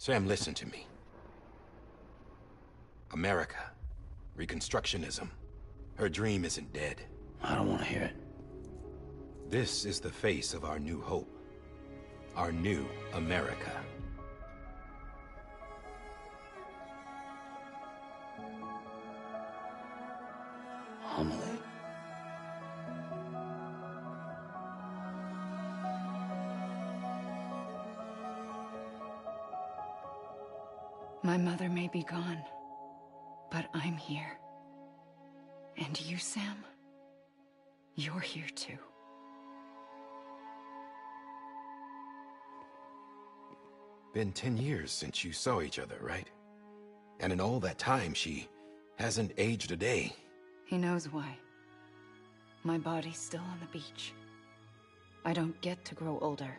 Sam, listen to me. America. Reconstructionism. Her dream isn't dead. I don't want to hear it. This is the face of our new hope. Our new America. Homily. My mother may be gone, but I'm here. And you, Sam? You're here too. Been 10 years since you saw each other, right? And in all that time, she hasn't aged a day. He knows why. My body's still on the beach. I don't get to grow older.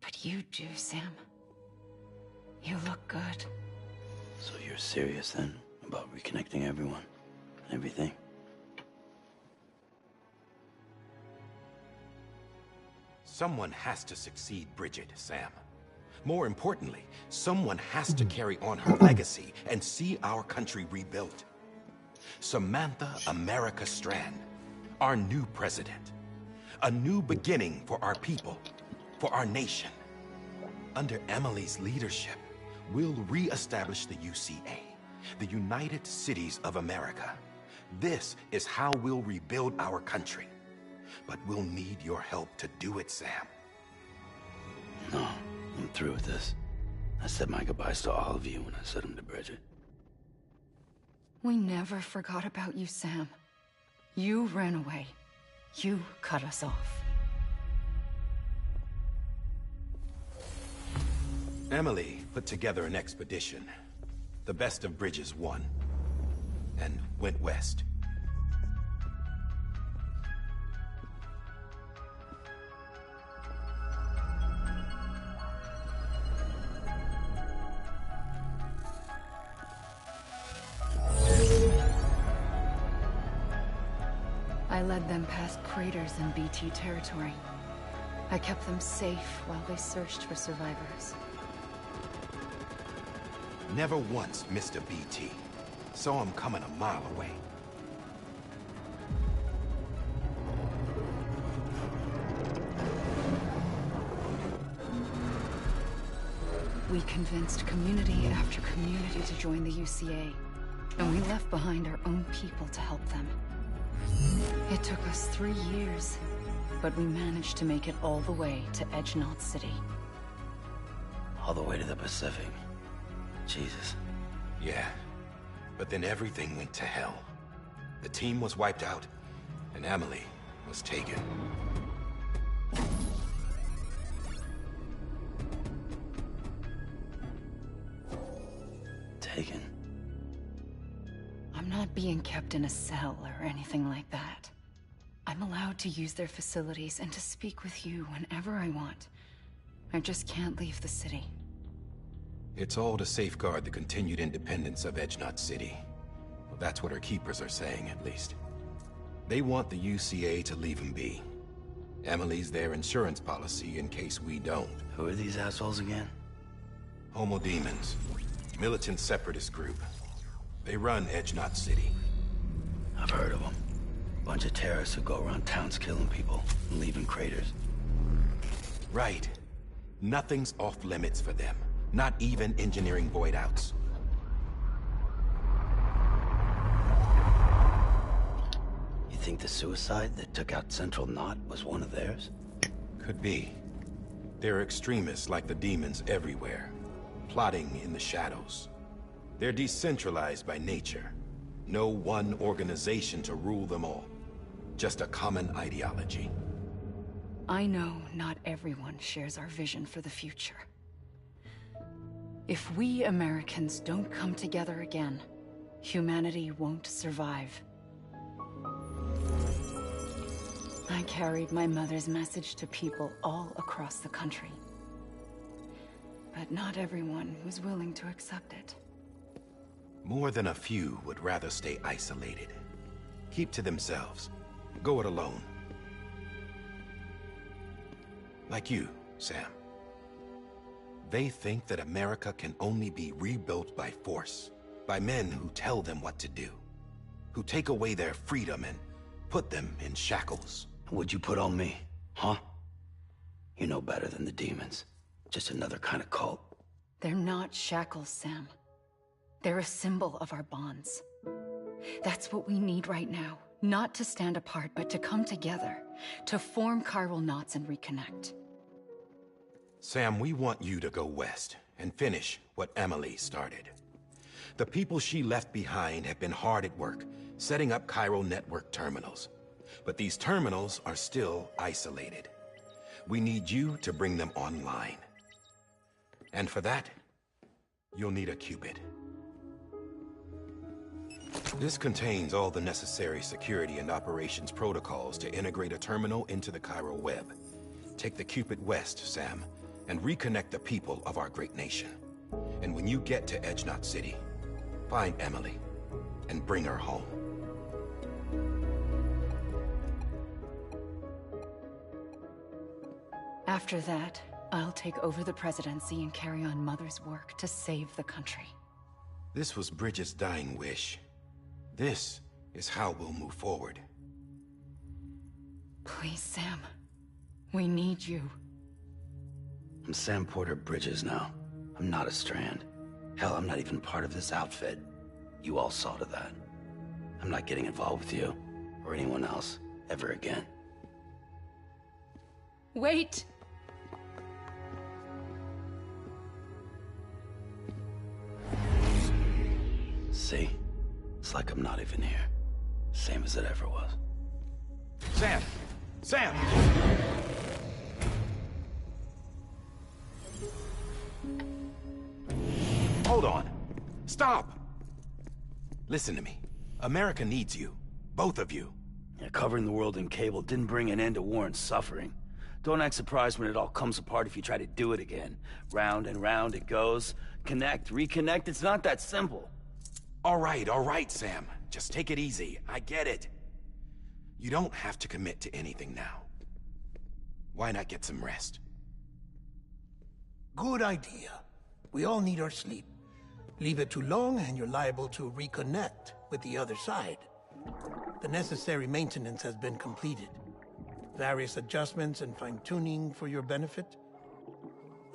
But you do, Sam. You look good. So you're serious then, about reconnecting everyone and everything? Someone has to succeed Bridget, Sam. More importantly, someone has to carry on her legacy and see our country rebuilt. Samantha America Strand, our new president. A new beginning for our people, for our nation. Under Emily's leadership, we'll re-establish the UCA, the United Cities of America. This is how we'll rebuild our country. But we'll need your help to do it, Sam. No, I'm through with this. I said my goodbyes to all of you when I said them to Bridget. We never forgot about you, Sam. You ran away. You cut us off. Emily put together an expedition. The best of Bridges won. And went west. I led them past craters in BT territory. I kept them safe while they searched for survivors. Never once missed a BT. Saw him coming a mile away. We convinced community after community to join the UCA, and we left behind our own people to help them. It took us 3 years, but we managed to make it all the way to Edgenot City. All the way to the Pacific. Jesus. Yeah, but then everything went to hell. The team was wiped out, and Emily was taken. Taken? I'm not being kept in a cell or anything like that. I'm allowed to use their facilities and to speak with you whenever I want. I just can't leave the city. It's all to safeguard the continued independence of Edgenot City. Well, that's what our keepers are saying, at least. They want the UCA to leave him be. Emily's their insurance policy in case we don't. Who are these assholes again? Homo Demons. Militant separatist group. They run Edgenot City. I've heard of them. Bunch of terrorists who go around towns killing people and leaving craters. Right. Nothing's off limits for them. Not even engineering void outs. You think the suicide that took out Central Knot was one of theirs? Could be. There are extremists like the demons everywhere, plotting in the shadows. They're decentralized by nature. No one organization to rule them all. Just a common ideology. I know not everyone shares our vision for the future. If we Americans don't come together again, humanity won't survive. I carried my mother's message to people all across the country. But not everyone was willing to accept it. More than a few would rather stay isolated. Keep to themselves. Go it alone. Like you, Sam. They think that America can only be rebuilt by force, by men who tell them what to do, who take away their freedom and put them in shackles. What'd you put on me, huh? You know better than the demons. Just another kind of cult. They're not shackles, Sam. They're a symbol of our bonds. That's what we need right now. Not to stand apart, but to come together. To form chiral knots and reconnect. Sam, we want you to go west and finish what Emily started. The people she left behind have been hard at work, setting up chiral network terminals. But these terminals are still isolated. We need you to bring them online. And for that, you'll need a Cupid. This contains all the necessary security and operations protocols to integrate a terminal into the chiral web. Take the Cupid west, Sam, and reconnect the people of our great nation. And when you get to Edge Knot City, find Emily and bring her home. After that, I'll take over the presidency and carry on Mother's work to save the country. This was Bridget's dying wish. This is how we'll move forward. Please, Sam. We need you. I'm Sam Porter Bridges now. I'm not a Strand. Hell, I'm not even part of this outfit. You all saw to that. I'm not getting involved with you, or anyone else, ever again. Wait! See? It's like I'm not even here. Same as it ever was. Sam! Sam! Hold on. Stop! Listen to me. America needs you. Both of you. Yeah, covering the world in cable didn't bring an end to war and suffering. Don't act surprised when it all comes apart if you try to do it again. Round and round it goes. Connect, reconnect, it's not that simple. All right, Sam. Just take it easy. I get it. You don't have to commit to anything now. Why not get some rest? Good idea. We all need our sleep. Leave it too long and you're liable to reconnect with the other side. The necessary maintenance has been completed. Various adjustments and fine-tuning for your benefit.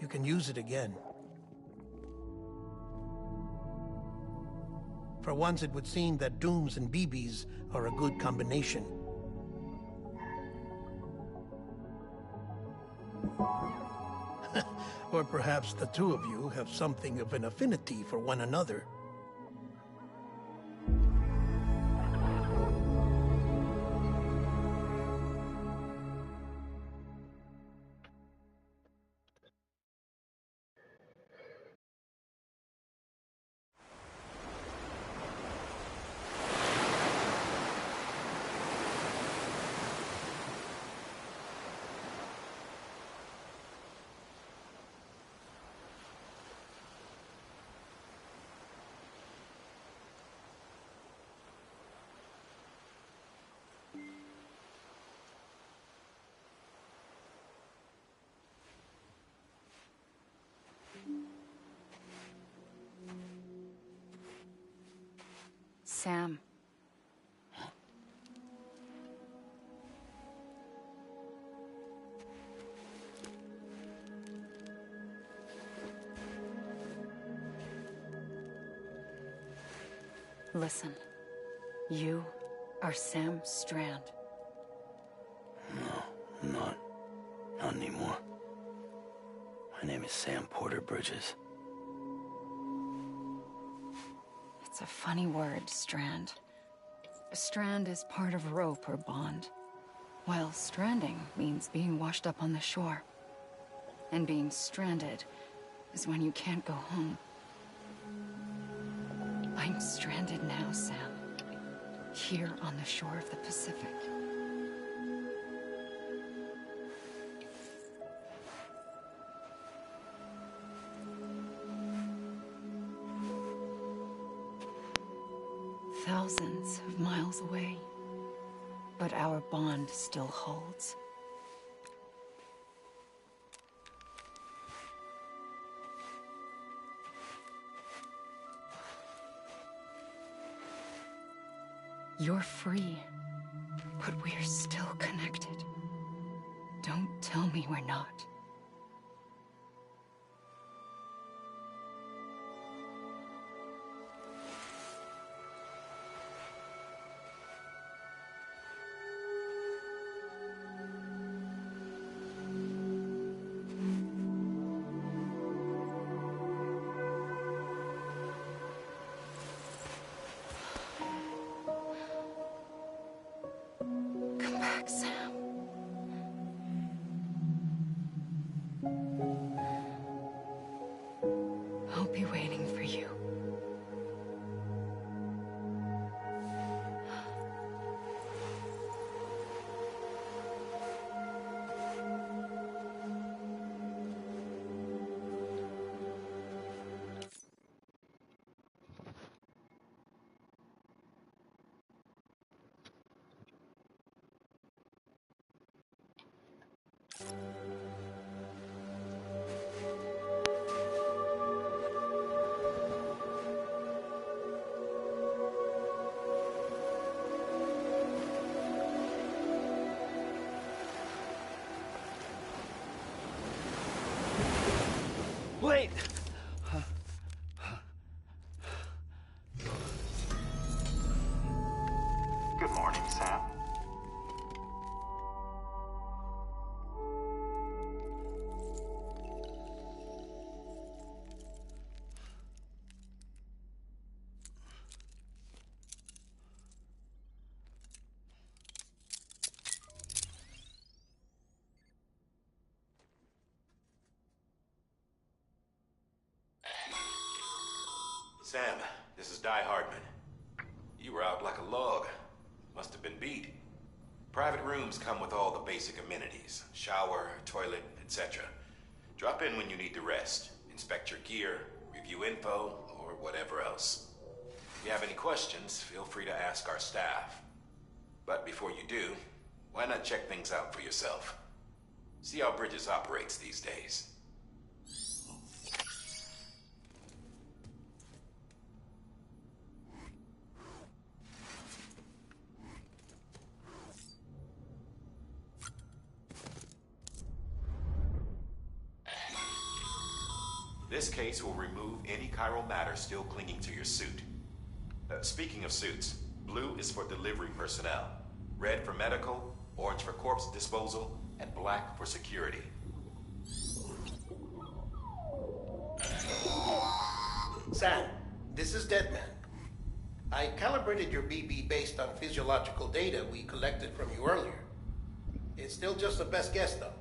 You can use it again. For once, it would seem that Dooms and BBs are a good combination. Or perhaps the two of you have something of an affinity for one another. Sam. Listen. You are Sam Strand. No, I'm not. Not anymore. My name is Sam Porter Bridges. It's a funny word, strand. A strand is part of rope or bond, while stranding means being washed up on the shore. And being stranded is when you can't go home. I'm stranded now, Sam. Here on the shore of the Pacific. Thousands of miles away, but our bond still holds. You're free, but we're still connected. Don't tell me we're not. Come back, Sam. I'll be waiting for you. Wait! Good morning, Sam. Sam, this is Di Hardman. You were out like a log. Must have been beat. Private rooms come with all the basic amenities. Shower, toilet, etc. Drop in when you need to rest. Inspect your gear, review info, or whatever else. If you have any questions, feel free to ask our staff. But before you do, why not check things out for yourself? See how Bridges operates these days. This case will remove any chiral matter still clinging to your suit. Speaking of suits, blue is for delivery personnel, red for medical, orange for corpse disposal, and black for security. Sam, this is Deadman. I calibrated your BB based on physiological data we collected from you earlier. It's still just the best guess, though.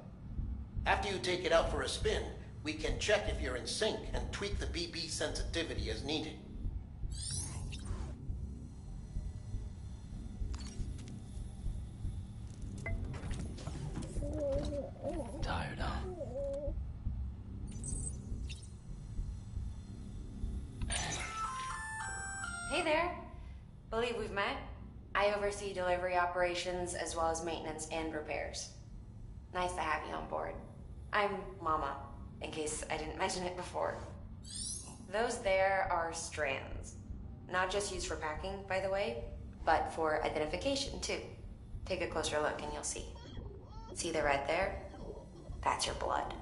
After you take it out for a spin, we can check if you're in sync and tweak the BB sensitivity as needed. Tired, huh? Hey there. Believe we've met. I oversee delivery operations as well as maintenance and repairs. Nice to have you on board. I'm Mama, in case I didn't mention it before. Those there are strands. Not just used for packing, by the way, but for identification too. Take a closer look and you'll see. See the red there? That's your blood.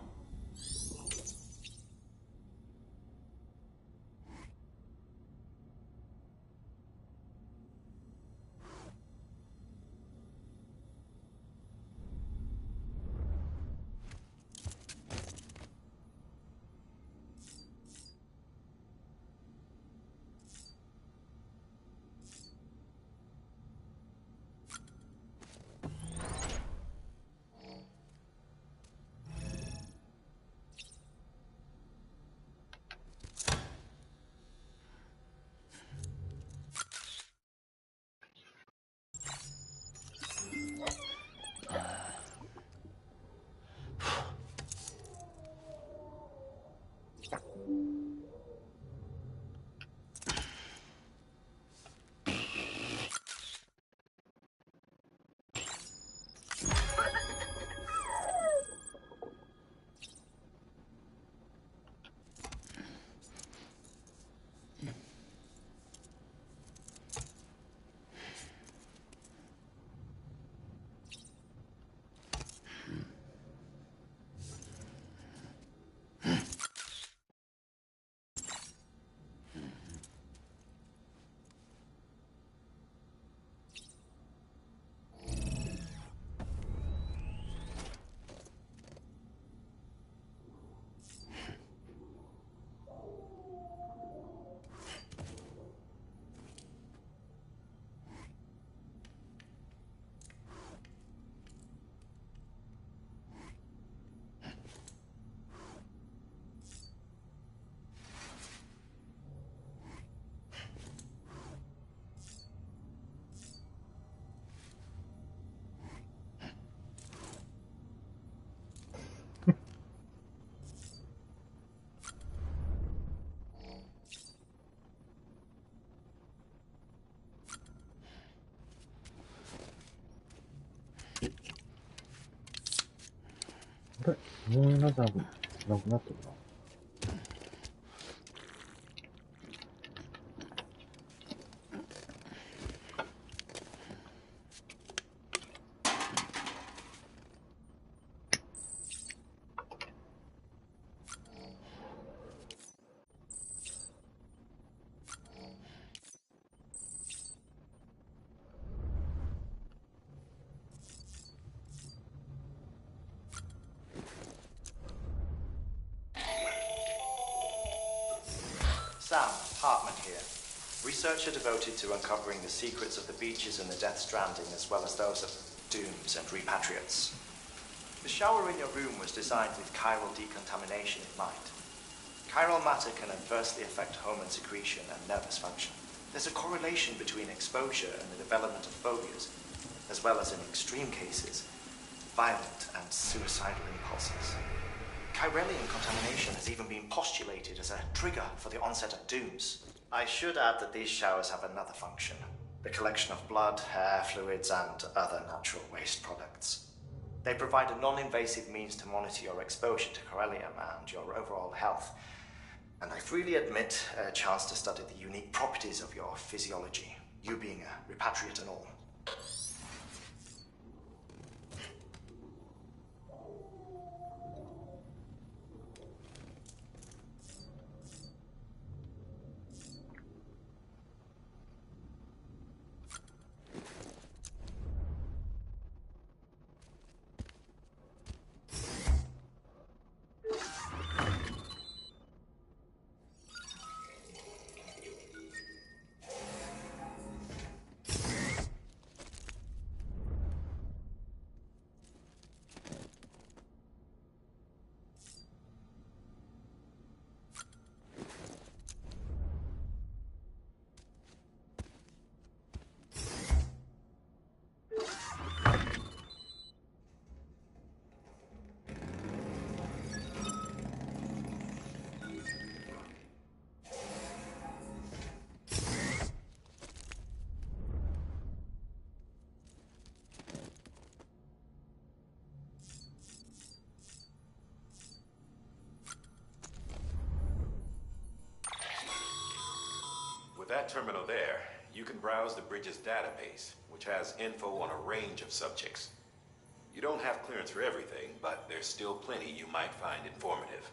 あれ思い出さなくなってるな。Sam Hartman here, researcher devoted to uncovering the secrets of the beaches and the Death Stranding, as well as those of dooms and repatriates. The shower in your room was designed with chiral decontamination in mind. Chiral matter can adversely affect hormone secretion and nervous function. There's a correlation between exposure and the development of phobias, as well as in extreme cases, violent and suicidal impulses. Chiralian contamination has even been postulated as a trigger for the onset of dooms. I should add that these showers have another function: the collection of blood, hair, fluids, and other natural waste products. They provide a non-invasive means to monitor your exposure to chiralium and your overall health, and I freely admit a chance to study the unique properties of your physiology, you being a repatriate and all. With that terminal there, you can browse the bridge's database, which has info on a range of subjects. You don't have clearance for everything, but there's still plenty you might find informative.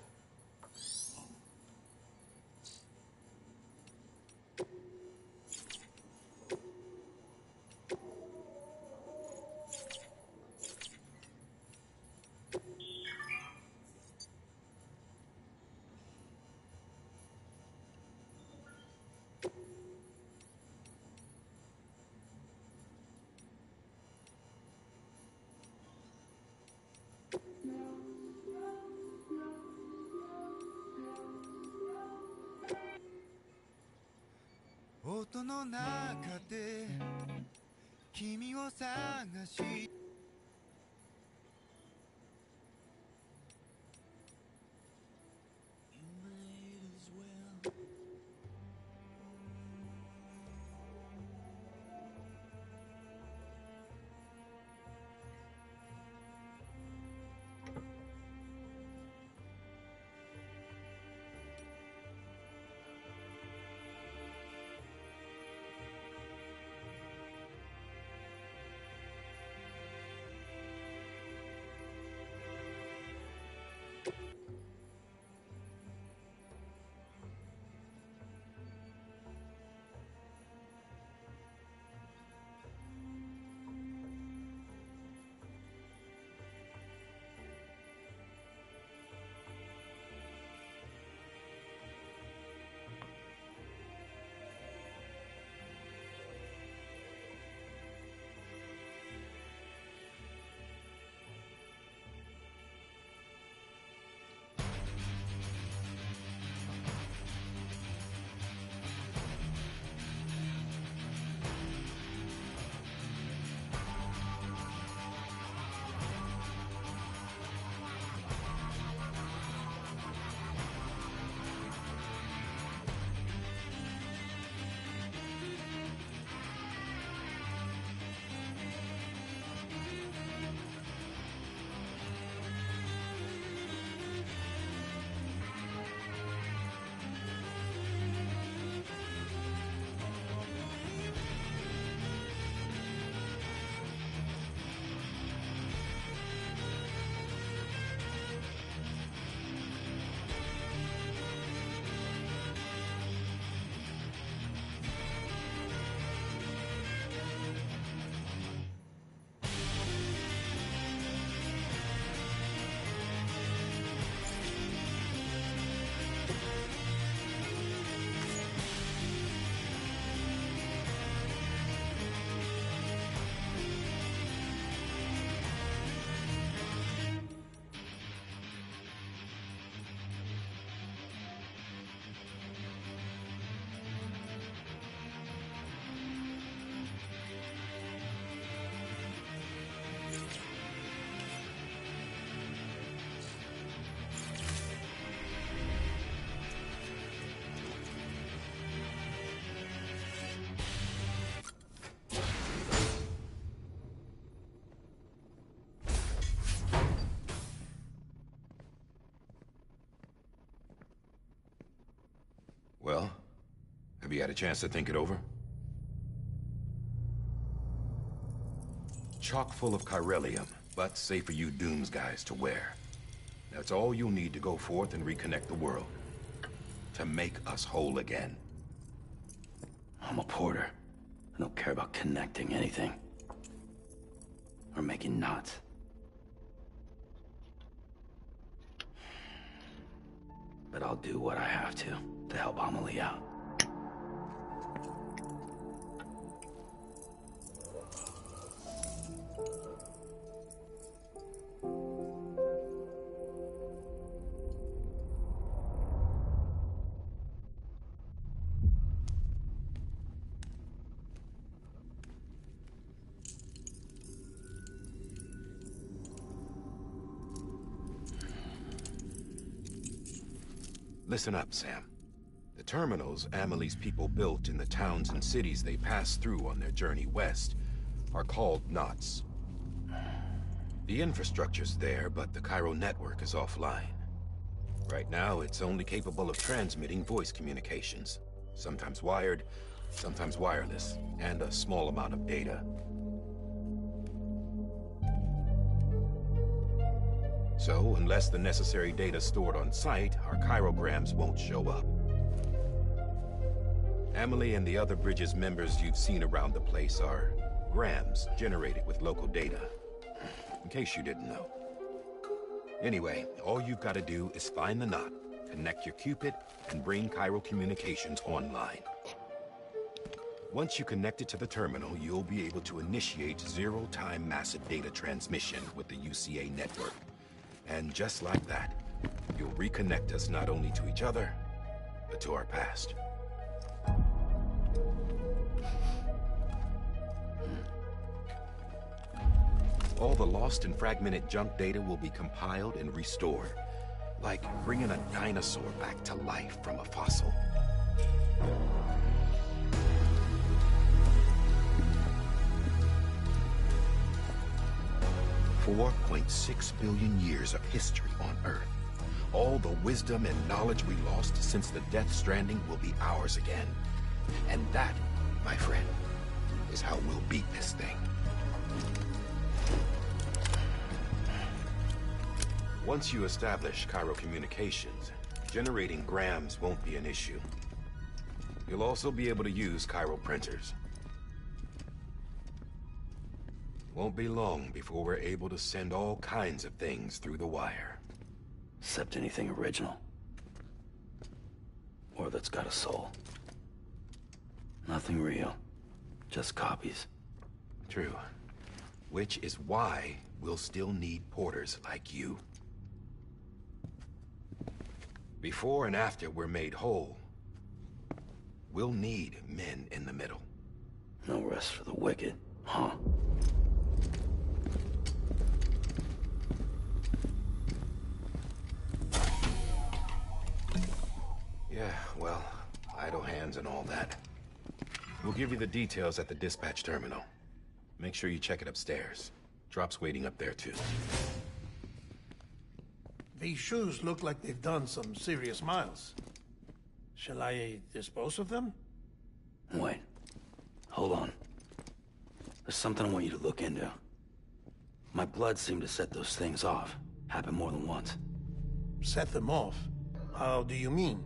You had a chance to think it over? Chock full of chiralium, but safe for you Dooms guys to wear. That's all you'll need to go forth and reconnect the world. To make us whole again. I'm a porter. I don't care about connecting anything. Or making knots. But I'll do what I have to help Amelie out. Listen up, Sam. The terminals Amelie's people built in the towns and cities they passed through on their journey west are called knots. The infrastructure's there, but the Cairo network is offline. Right now, it's only capable of transmitting voice communications. Sometimes wired, sometimes wireless, and a small amount of data. So, unless the necessary data stored on site, our chirograms won't show up. Amelie and the other Bridges members you've seen around the place are grams generated with local data. In case you didn't know. Anyway, all you've got to do is find the knot, connect your Cupid, and bring Cairo communications online. Once you connect it to the terminal, you'll be able to initiate zero-time massive data transmission with the UCA network. And just like that, you'll reconnect us not only to each other, but to our past. All the lost and fragmented junk data will be compiled and restored, like bringing a dinosaur back to life from a fossil. 4.6 billion years of history on Earth. All the wisdom and knowledge we lost since the Death Stranding will be ours again. And that, my friend, is how we'll beat this thing. Once you establish Cairo communications, generating grams won't be an issue. You'll also be able to use Cairo printers. Won't be long before we're able to send all kinds of things through the wire. Except anything original. Or that's got a soul. Nothing real. Just copies. True. Which is why we'll still need porters like you. Before and after we're made whole, we'll need men in the middle. No rest for the wicked, huh? Yeah, well, idle hands and all that. We'll give you the details at the dispatch terminal. Make sure you check it upstairs. Drop's waiting up there, too. These shoes look like they've done some serious miles. Shall I dispose of them? Wait. Hold on. There's something I want you to look into. My blood seemed to set those things off. Happened more than once. Set them off? How do you mean?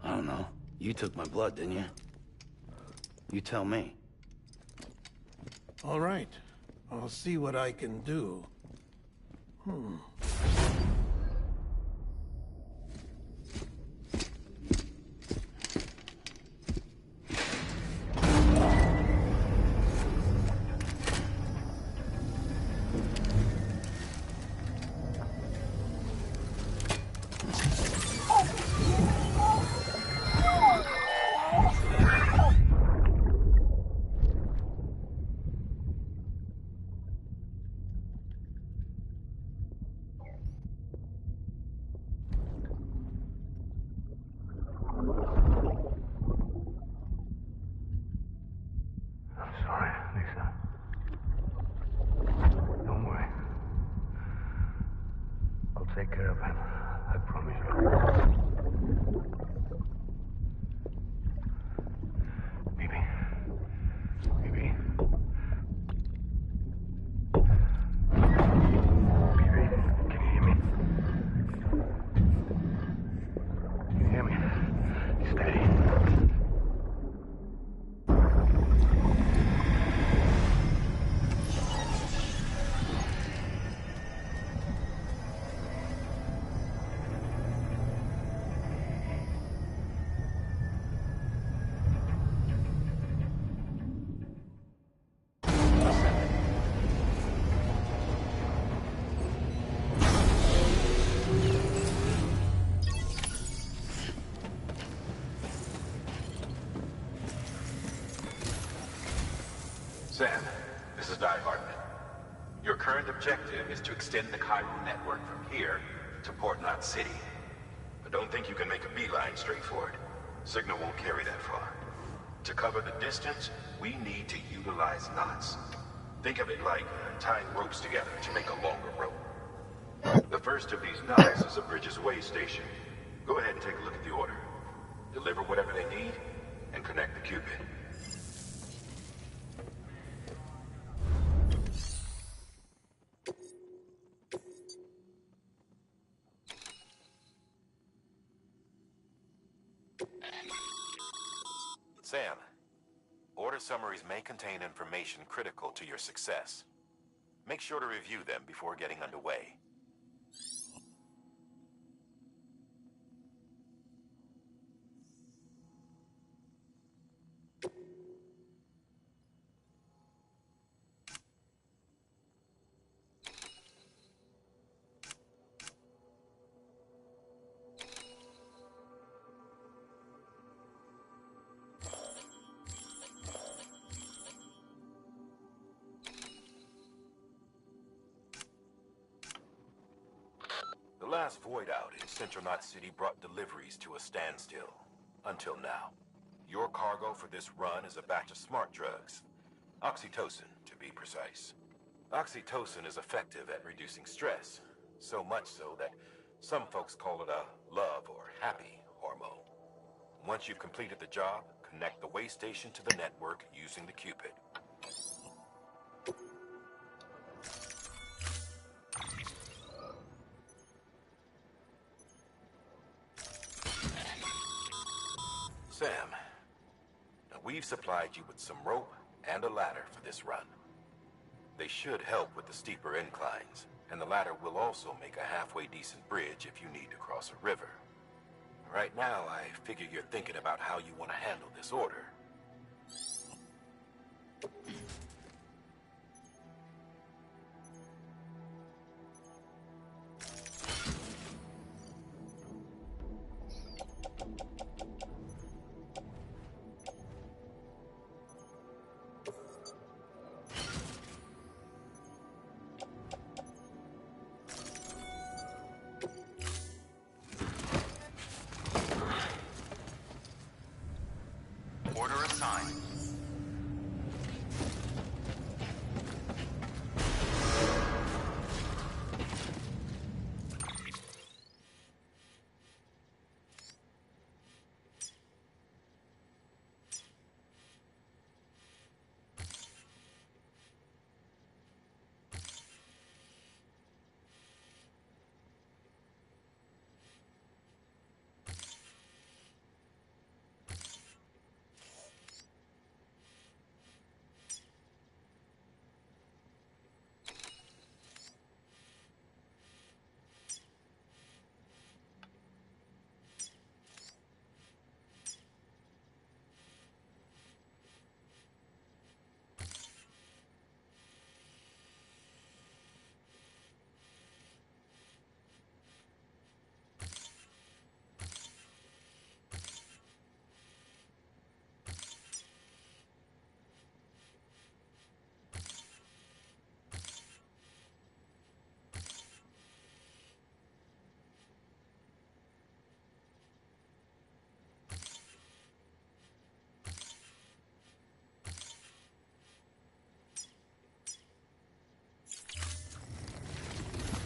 I don't know. You took my blood, didn't you? You tell me. All right. I'll see what I can do. Take care of him. I promise you. Sam, this is Di Hartman. Your current objective is to extend the Cairo network from here to Port Knot City. But don't think you can make a beeline straight for it. Signal won't carry that far. To cover the distance, we need to utilize knots. Think of it like tying ropes together to make a longer rope. The first of these knots is a Bridges way station. Go ahead and take a look at the order. Deliver whatever they need, and connect the Cupid. Sam, order summaries may contain information critical to your success. Make sure to review them before getting underway. The last void out in Central Knot City brought deliveries to a standstill. Until now. Your cargo for this run is a batch of smart drugs. Oxytocin, to be precise. Oxytocin is effective at reducing stress. So much so that some folks call it a love or happy hormone. Once you've completed the job, connect the way station to the network using the Cupid. Sam, now we've supplied you with some rope and a ladder for this run. They should help with the steeper inclines, and the ladder will also make a halfway decent bridge if you need to cross a river. Right now, I figure you're thinking about how you want to handle this order. Order assigned.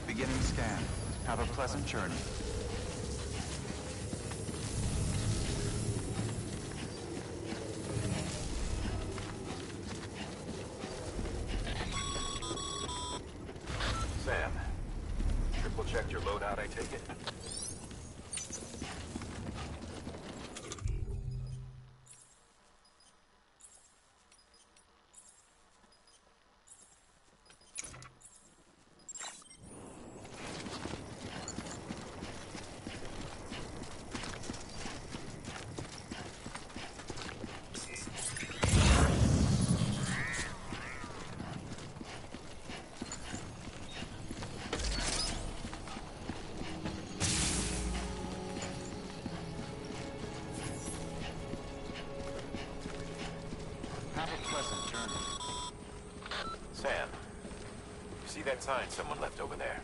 Beginning scan. Have a pleasant journey. Sam, triple checked your loadout, I take it? that sign someone left over there.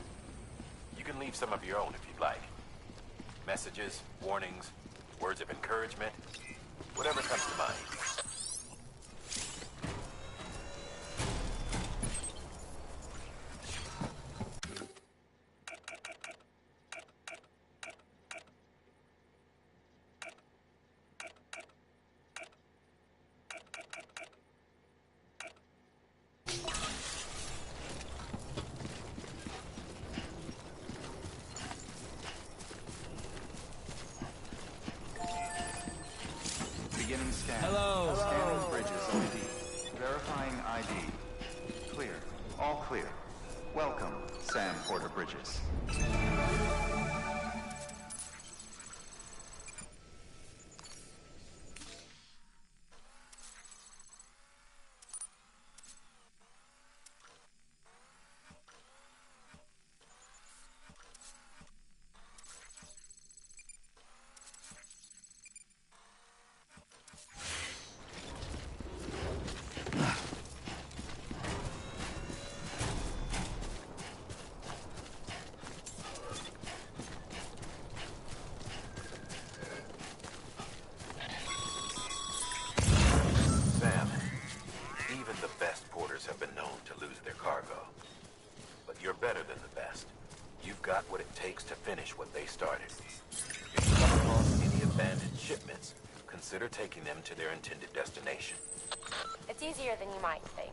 You can leave some of your own if you'd like. Messages, warnings, words of encouragement, whatever comes to mind. Beginning scan. Hello. Scanning bridges ID. Verifying ID. Clear. All clear. Welcome, Sam Porter Bridges. have been known to lose their cargo. But you're better than the best. You've got what it takes to finish what they started. If you come across any abandoned shipments, consider taking them to their intended destination. It's easier than you might think.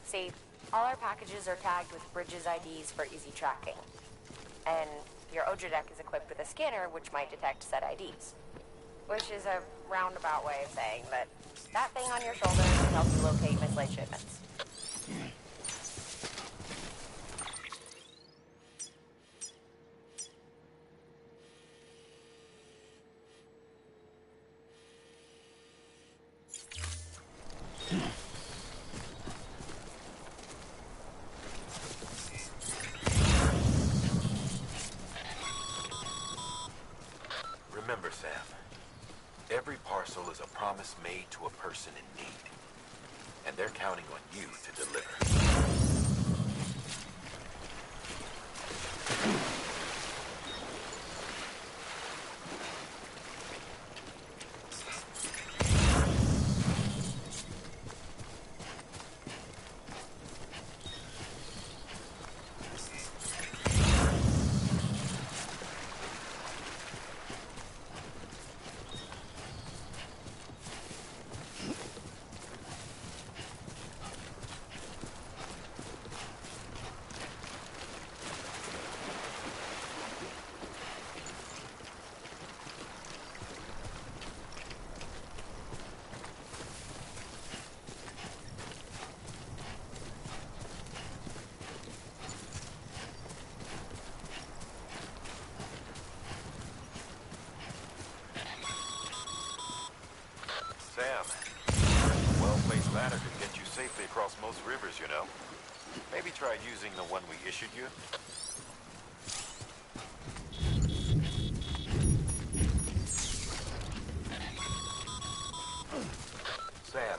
See, all our packages are tagged with Bridges IDs for easy tracking. And your Odra deck is equipped with a scanner which might detect said IDs. Which is a roundabout way of saying that that thing on your shoulder can help you locate mislaid shipments. Remember, Sam, every parcel is a promise made to a person in need, and they're counting on you to deliver. Sam, a well-placed ladder could get you safely across most rivers, you know. Maybe try using the one we issued you. Sam,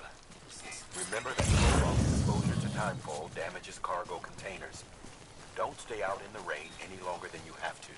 remember that prolonged exposure to timefall damages cargo containers. Don't stay out in the rain any longer than you have to.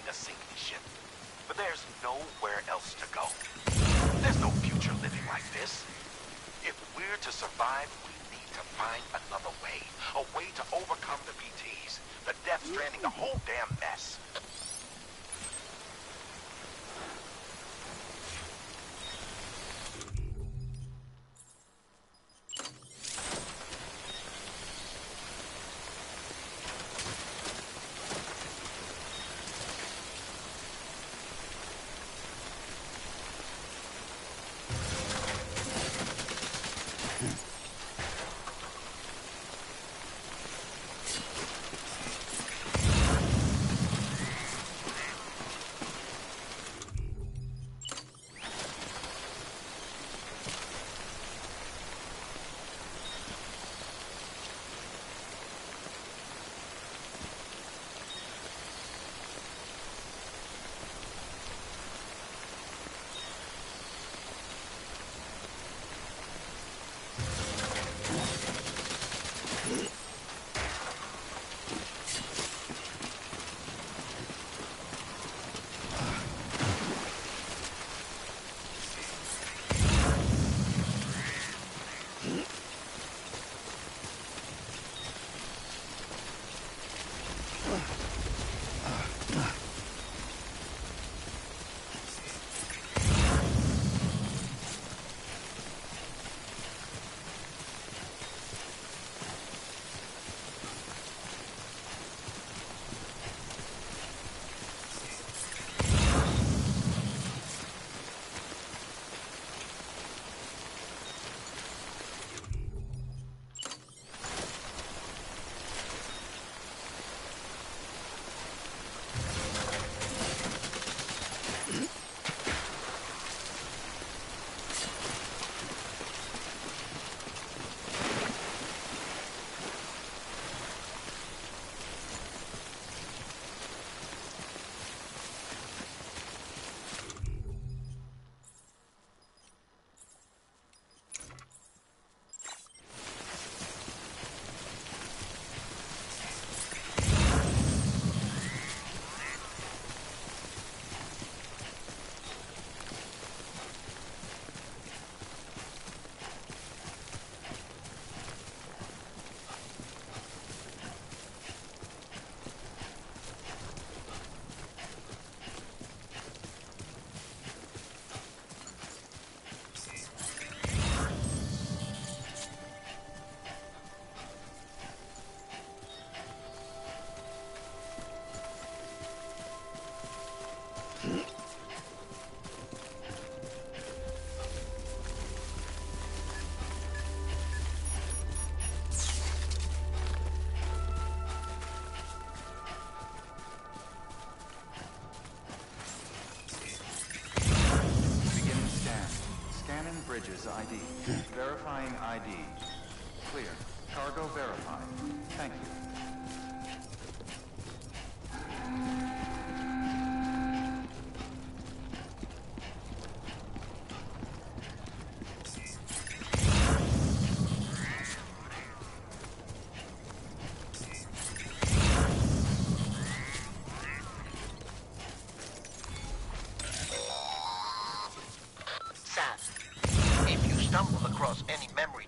to sink the ship. But there's nowhere else to go. There's no future living like this. If we're to survive, we need to find another way. A way to overcome the BTs, the Death Stranding, the whole damn mess. Bridges ID. Verifying ID. Clear. Cargo verified. Thank you.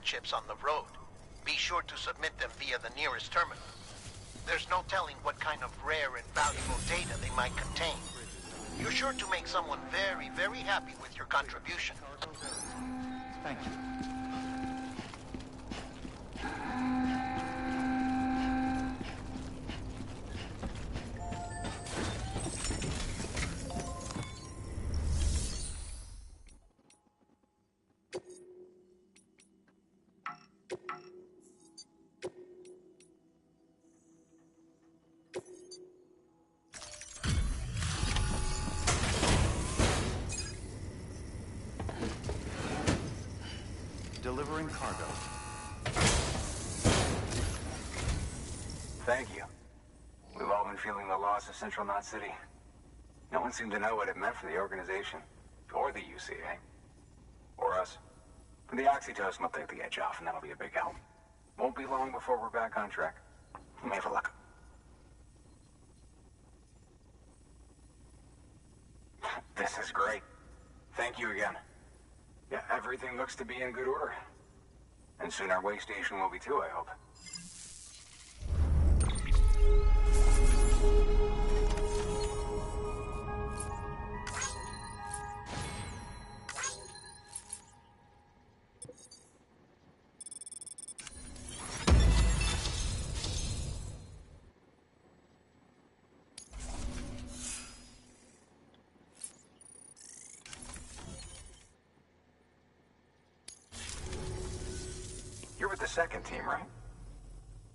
Chips on the road. Be sure to submit them via the nearest terminal. There's no telling what kind of rare and valuable data they might contain. You're sure to make someone very, very happy with your contribution. Thank you. Delivering cargo. Thank you. We've all been feeling the loss of Central Knot City. No one seemed to know what it meant for the organization, or the UCA, or us. The oxytocin will take the edge off, and that'll be a big help. Won't be long before we're back on track. We may have luck. Looks great. Thank you again. Yeah, everything looks to be in good order. And soon our way station will be too, I hope. You're with the second team, right?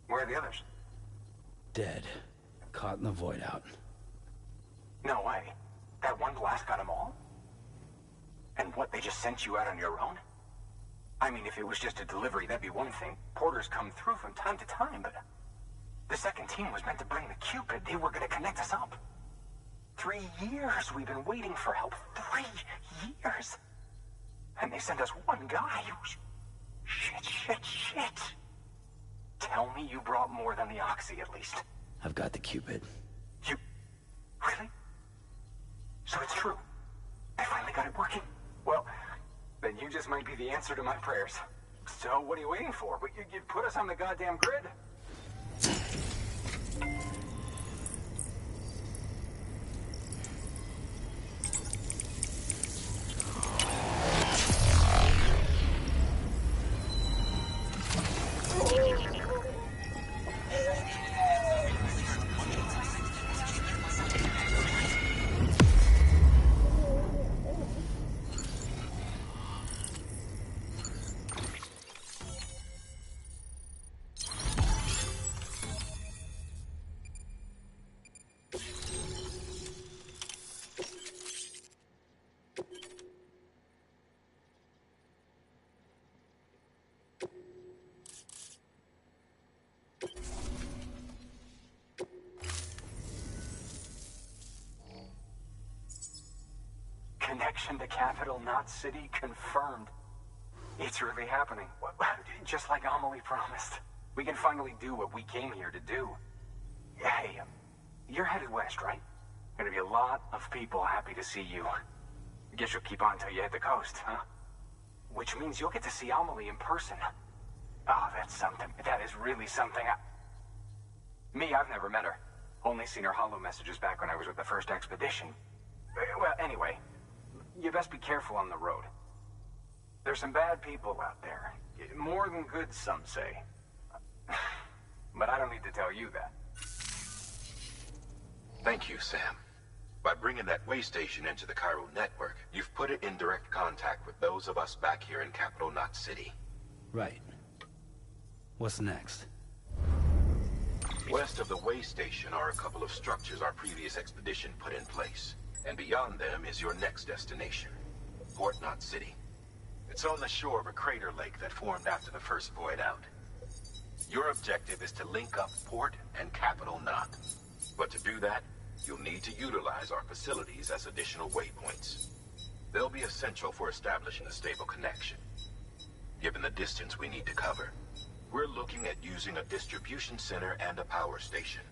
Where are the others? Dead. Caught in the void out. No way. That one blast got them all? And what, they just sent you out on your own? I mean, if it was just a delivery, that'd be one thing. Porters come through from time to time, but... The second team was meant to bring the Cupid. They were gonna connect us up. 3 years we've been waiting for help. 3 years! And they sent us one guy. Shit. Tell me you brought more than the Oxy, at least. I've got the Cupid. You... Really? So it's true. I finally got it working. Well, then you just might be the answer to my prayers. So what are you waiting for? You put us on the goddamn grid? Connection to capital, not city, confirmed. It's really happening. Just like Amelie promised. We can finally do what we came here to do. Hey, you're headed west, right? Gonna be a lot of people happy to see you. Guess you'll keep on till you hit the coast, huh? Which means you'll get to see Amelie in person. Oh, that's something. That is really something. Me, I've never met her. Only seen her holo messages back when I was with the first expedition. Well, anyway, you best be careful on the road. There's some bad people out there. More than good, some say. But I don't need to tell you that. Thank you, Sam. By bringing that way station into the Cairo network, you've put it in direct contact with those of us back here in Capital Knot City. Right. What's next? West of the way station are a couple of structures our previous expedition put in place. And beyond them is your next destination, Port Knot City. It's on the shore of a crater lake that formed after the first void out. Your objective is to link up Port and Capital Knot. But to do that, you'll need to utilize our facilities as additional waypoints. They'll be essential for establishing a stable connection. Given the distance we need to cover, we're looking at using a distribution center and a power station,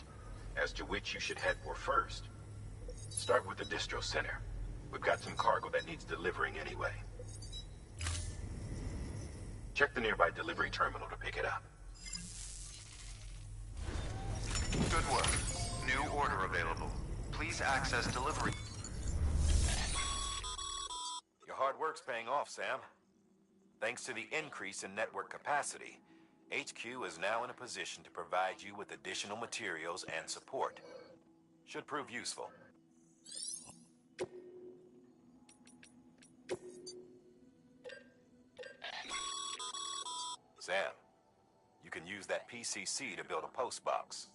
as to which you should head for first. Start with the distro center. We've got some cargo that needs delivering anyway. Check the nearby delivery terminal to pick it up. Good work. New order available. Please access delivery. Your hard work's paying off, Sam. Thanks to the increase in network capacity, HQ is now in a position to provide you with additional materials and support. Should prove useful. Sam, you can use that PCC to build a post box.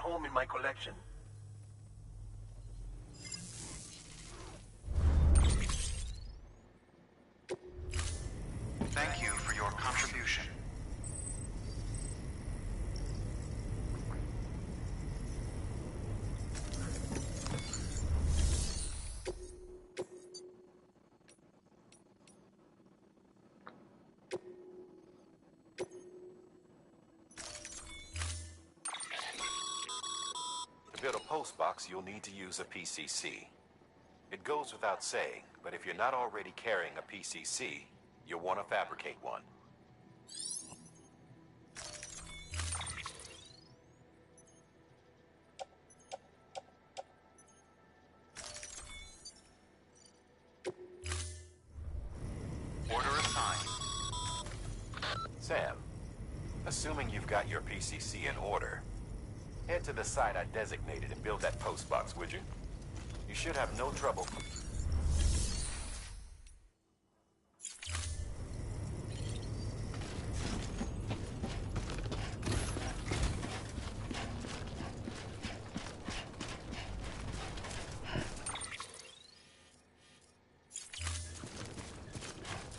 home in my collection. Thank you for your contribution. To build a post box, you'll need to use a PCC. It goes without saying, but if you're not already carrying a PCC, you'll want to fabricate one. Order assigned. Sam, assuming you've got your PCC in order, head to the site I designated and build that post box, would you? You should have no trouble.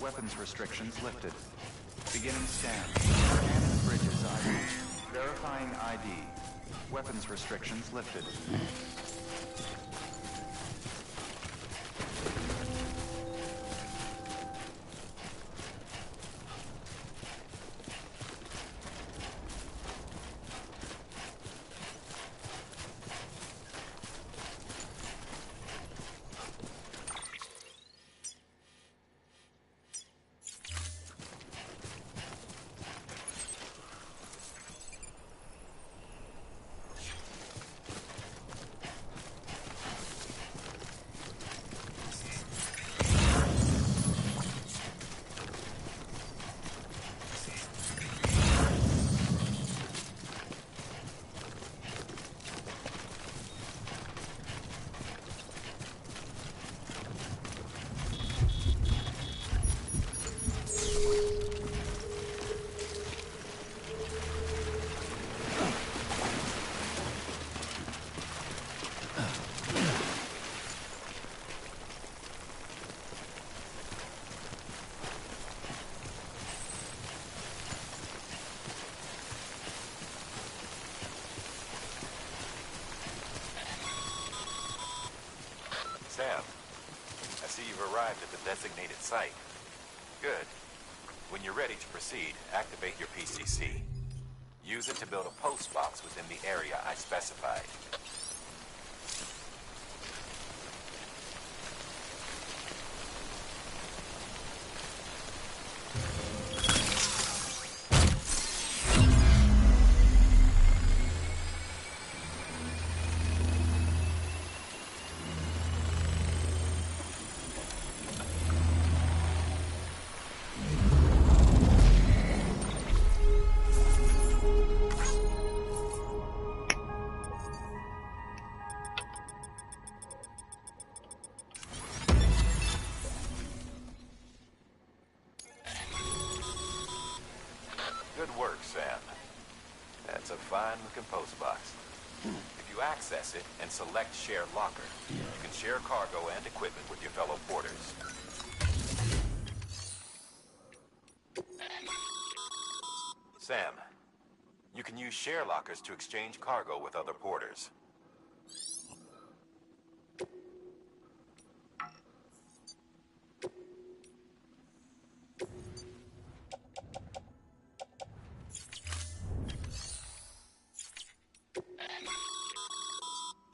Weapons restrictions lifted. Beginning scan. Scanning bridges ID. Verifying ID. Weapons restrictions lifted. Sam, I see you've arrived at the designated site. Good. When you're ready to proceed, activate your PCC. Use it to build a post box within the area I specified. Good work, Sam. That's a fine-looking post box. If you access it and select Share Locker, you can share cargo and equipment with your fellow porters. Sam, you can use share lockers to exchange cargo with other porters.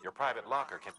Your private locker can...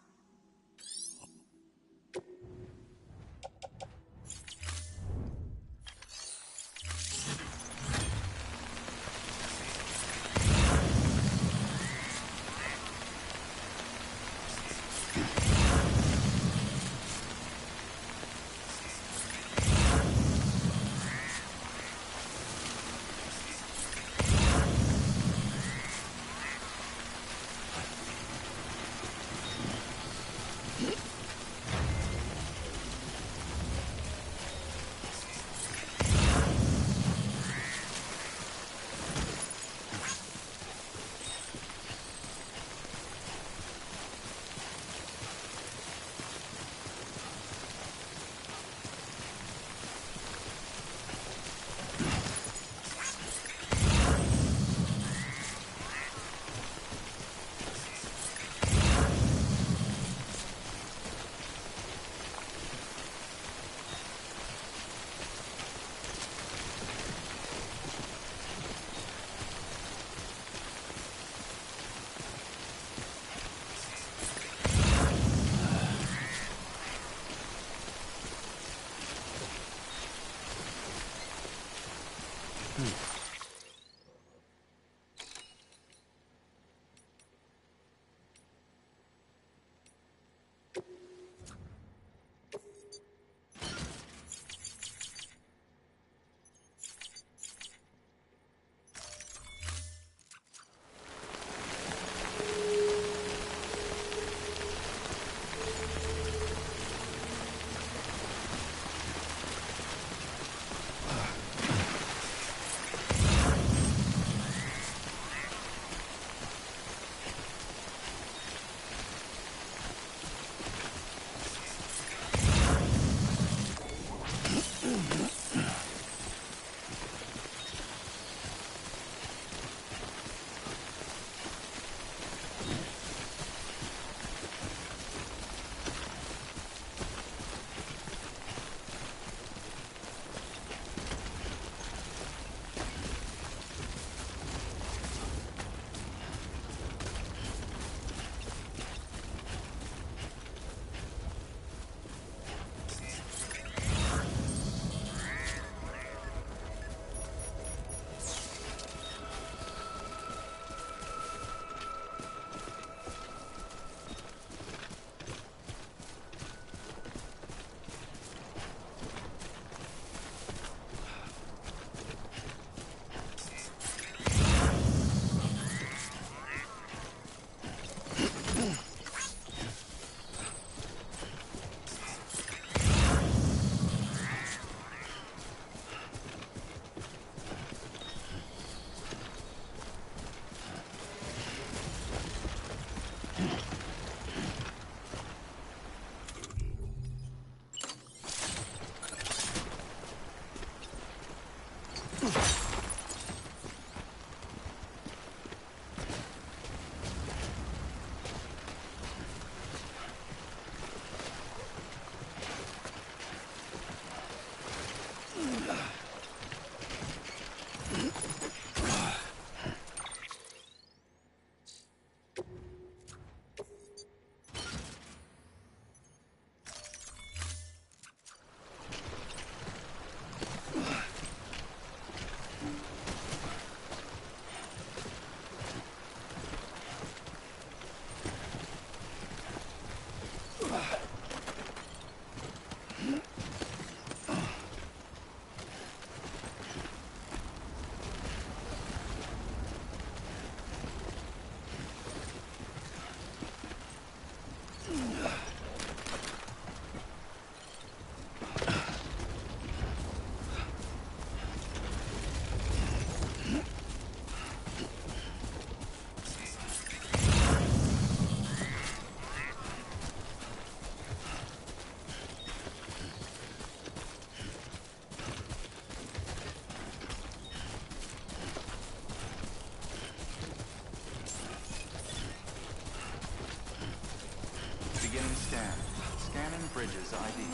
Beginning scan. Scanning bridges ID.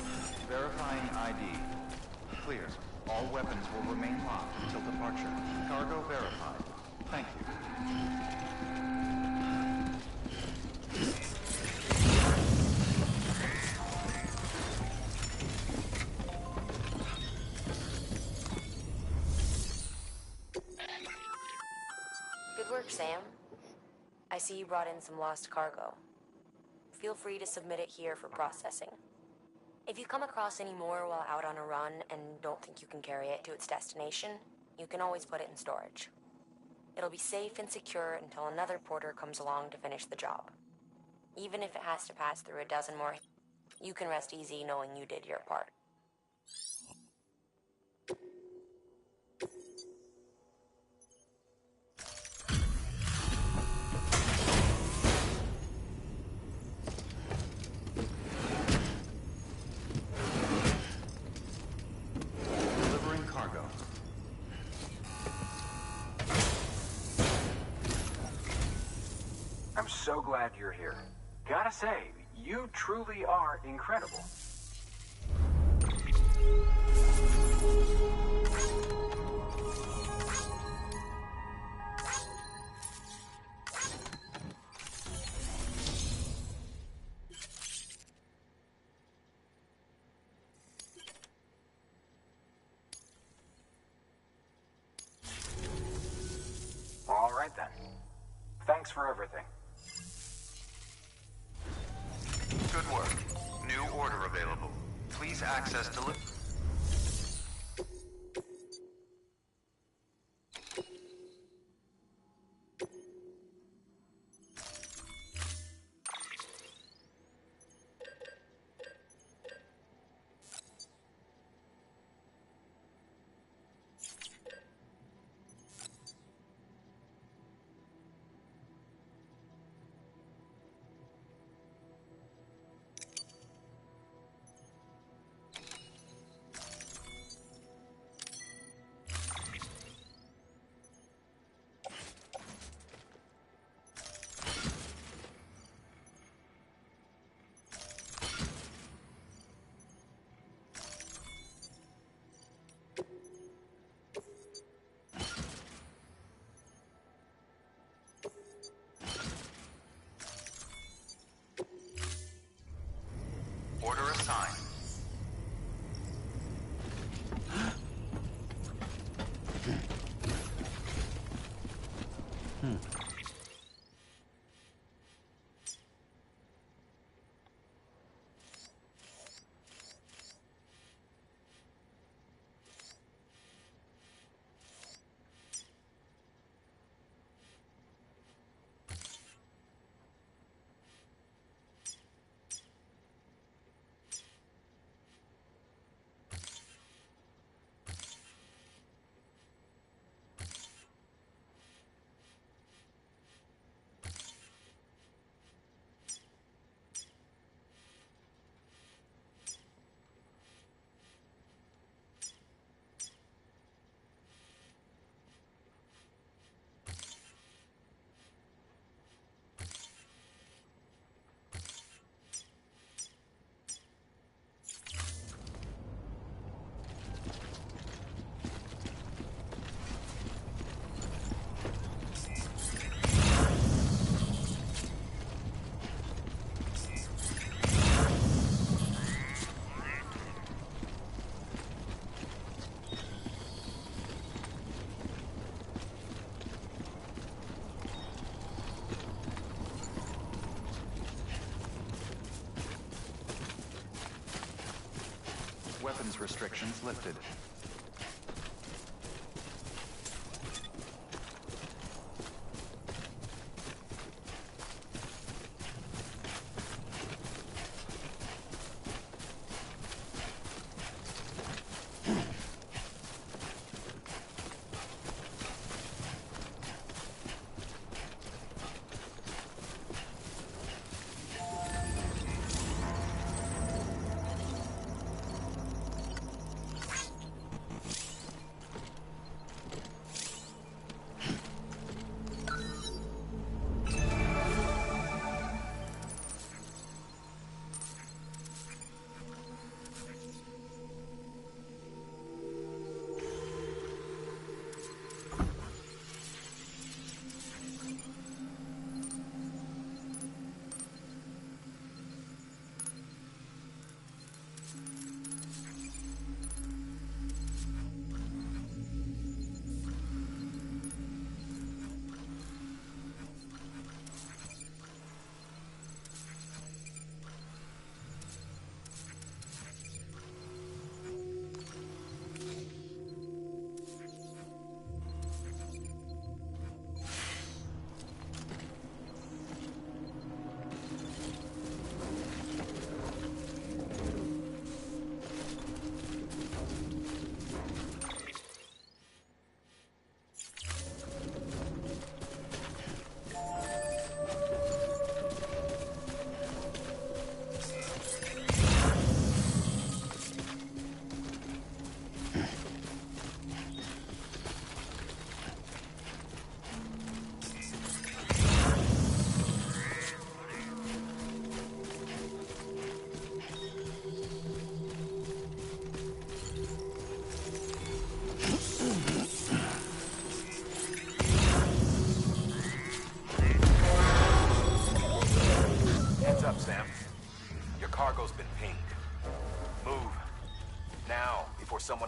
Verifying ID. Clear. All weapons will remain locked until departure. Cargo verified. Thank you. Good work, Sam. I see you brought in some lost cargo. Feel free to submit it here for processing. If you come across any more while out on a run and don't think you can carry it to its destination, you can always put it in storage. It'll be safe and secure until another porter comes along to finish the job. Even if it has to pass through a dozen more, you can rest easy knowing you did your part. I'm so glad you're here. Gotta say, you truly are incredible. All right then. Thanks for everything. Good work. New order available. Please access delivery. Order assigned. Weapons restrictions lifted.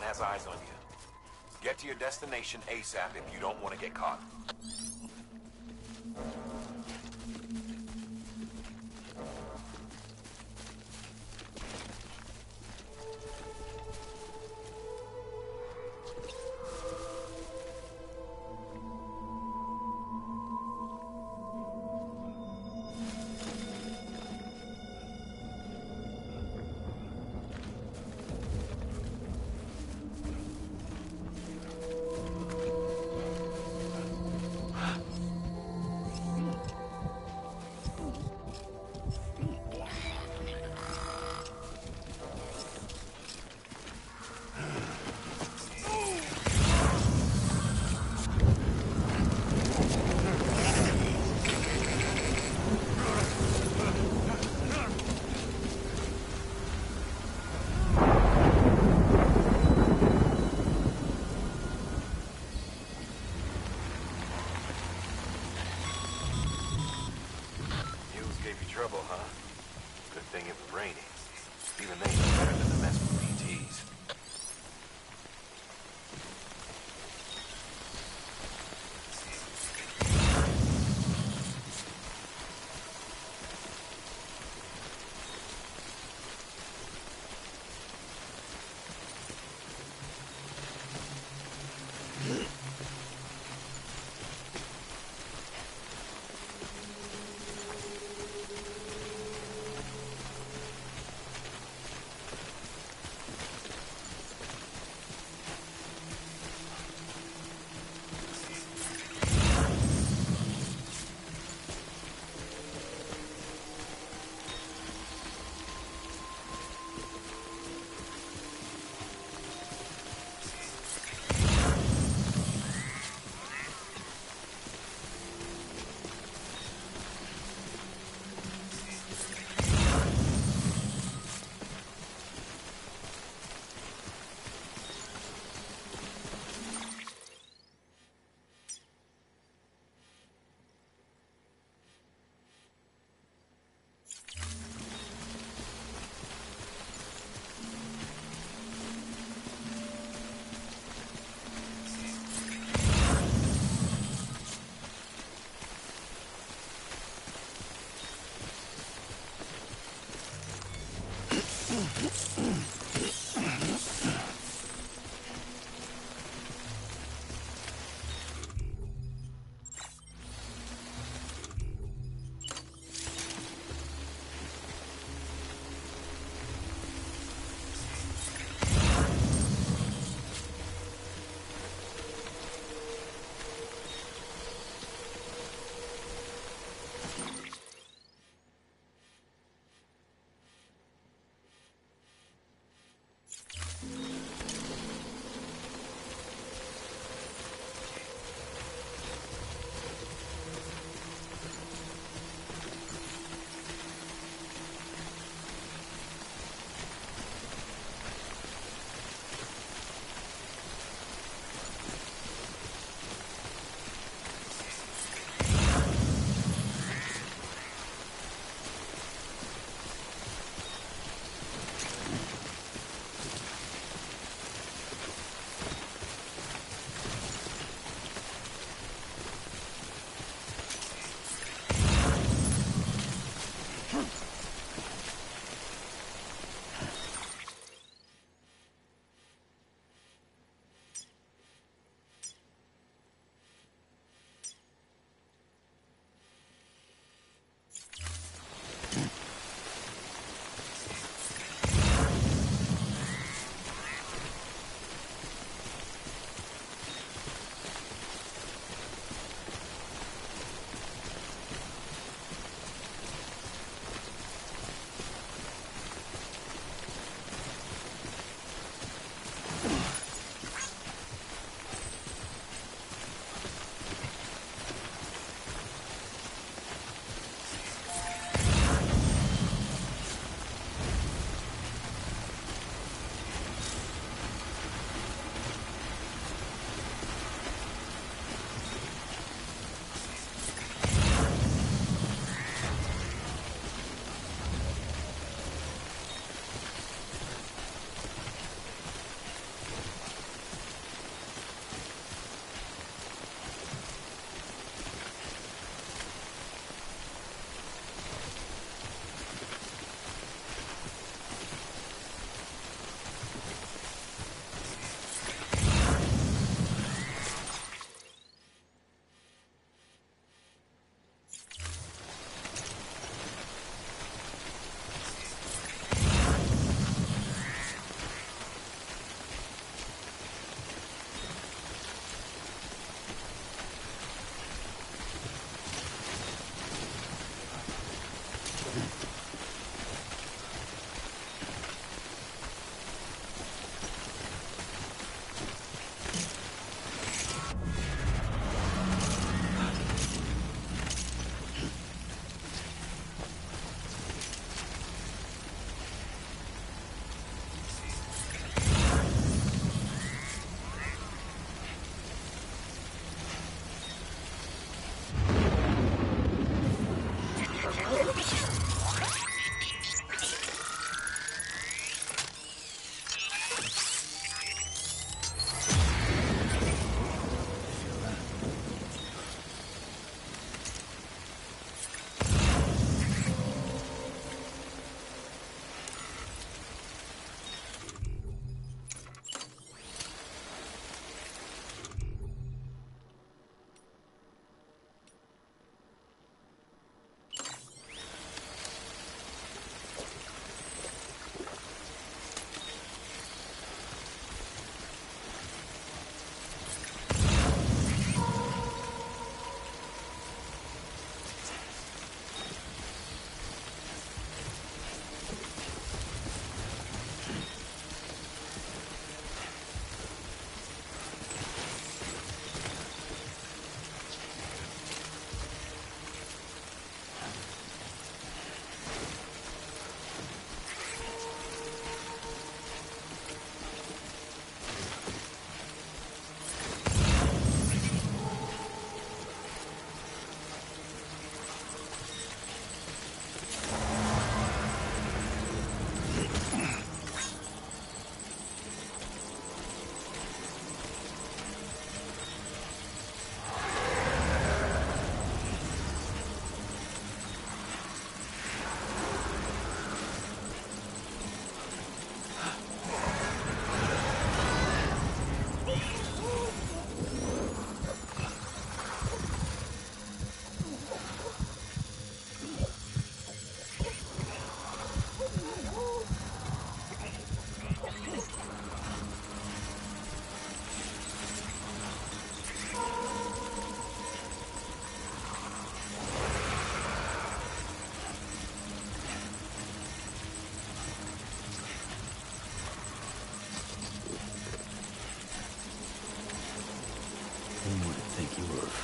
has eyes on you. Get to your destination ASAP if you don't want to get caught. Trouble, huh? Good thing it was raining. Even they know better than to mess with PTs.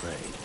afraid.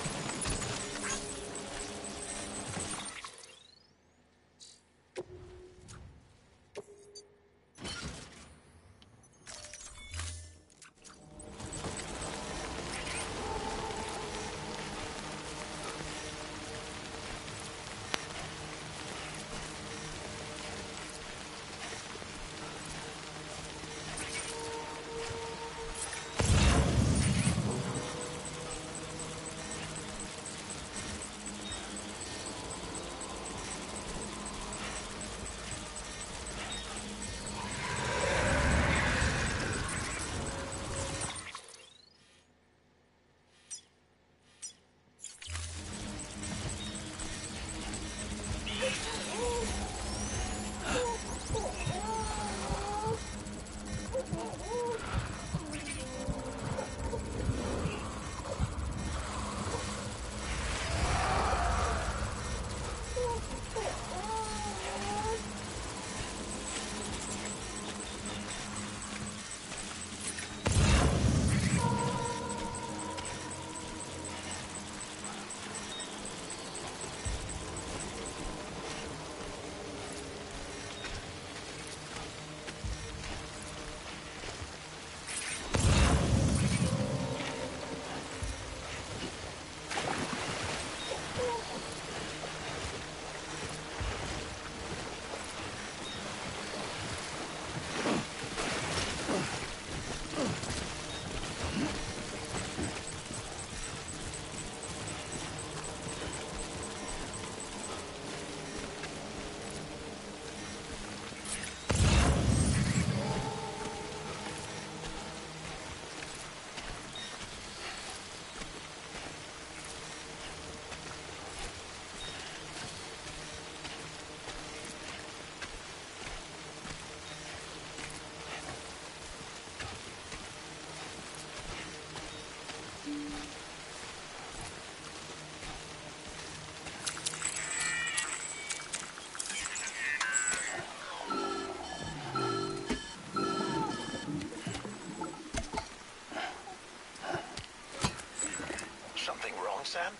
Sam?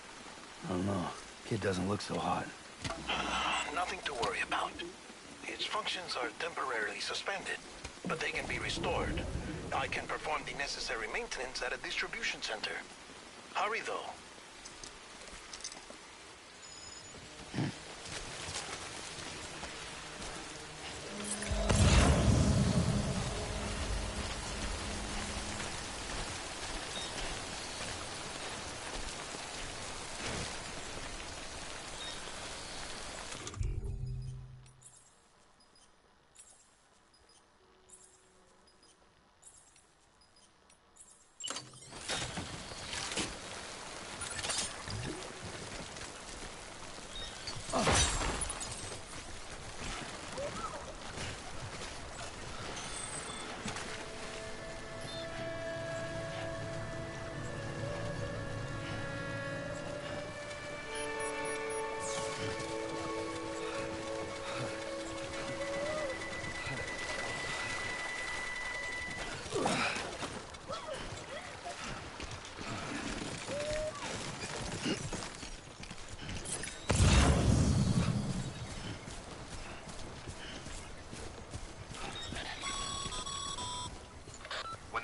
I don't know. Kid doesn't look so hot. Nothing to worry about. Its functions are temporarily suspended, but they can be restored. I can perform the necessary maintenance at a distribution center. Hurry, though.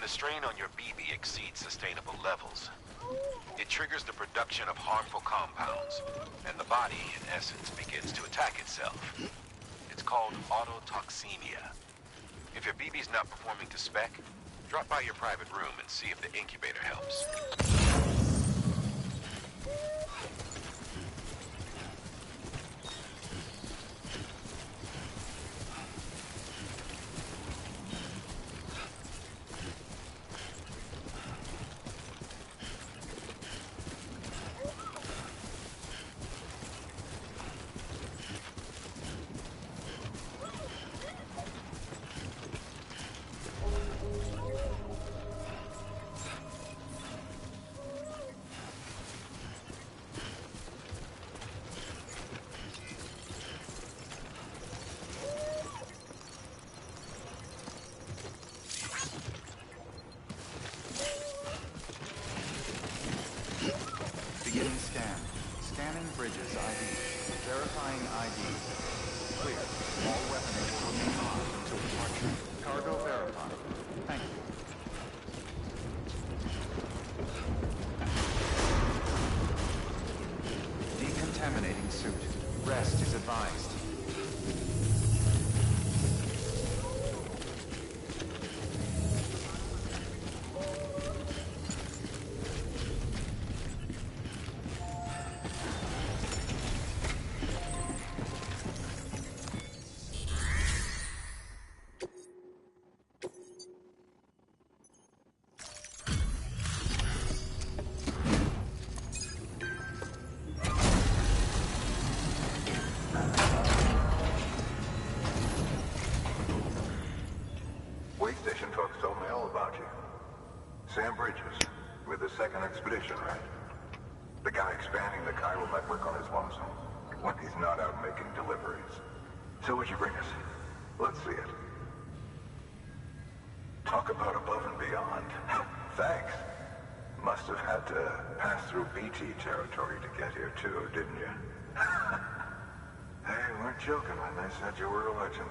The strain on your BB exceeds sustainable levels. It triggers the production of harmful compounds, and the body, in essence, begins to attack itself. It's called autotoxemia. If your BB's not performing to spec, drop by your private room and see if the incubator helps. Sam. Scanning bridges ID. Verifying ID. Clear. All weapons will remain locked until departure. Cargo verified. Thank you. Decontaminating suit. Rest is advised. Sam Bridges, with the second expedition, right? The guy expanding the chiral network on his lonesome, when he's not out making deliveries. So what'd you bring us? Let's see it. Talk about above and beyond. Thanks. Must have had to pass through BT territory to get here too, didn't you? They weren't joking when they said you were a legend.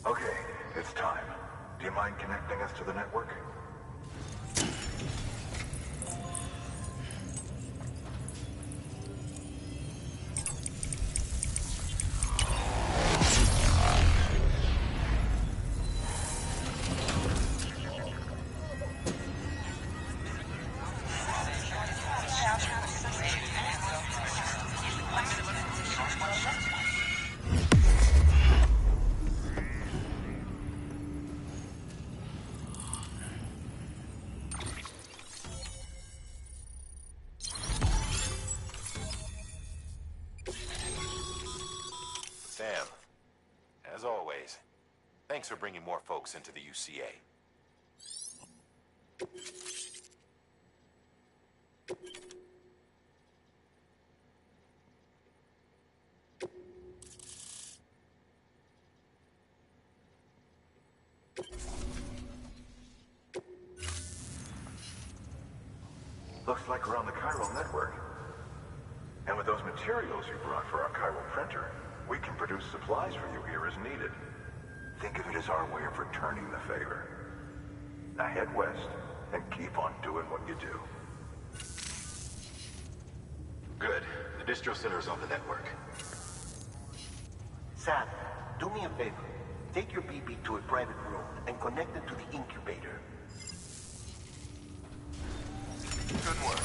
Okay, it's time. Do you mind connecting us to the network? Sam, as always, thanks for bringing more folks into the UCA. Looks like we're on the chiral network. And with those materials you brought for our chiral printer, we can produce supplies for you here as needed. Think of it as our way of returning the favor. Now head west and keep on doing what you do. Good. The distro center is on the network. Sam, do me a favor. Take your BB to a private room and connect it to the incubator. Good work.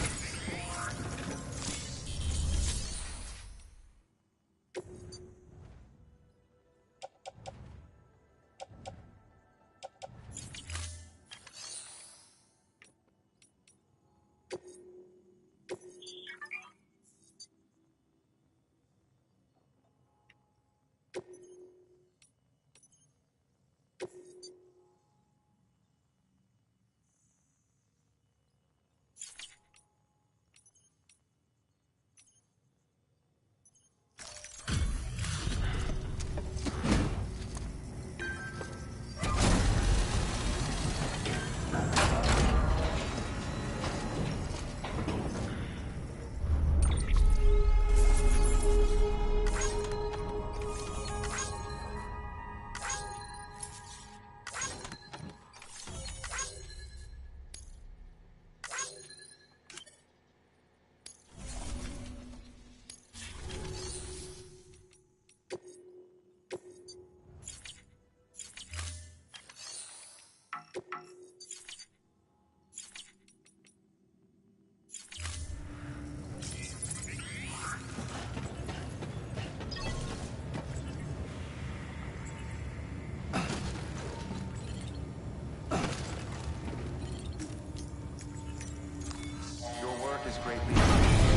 Your work is greatly appreciated.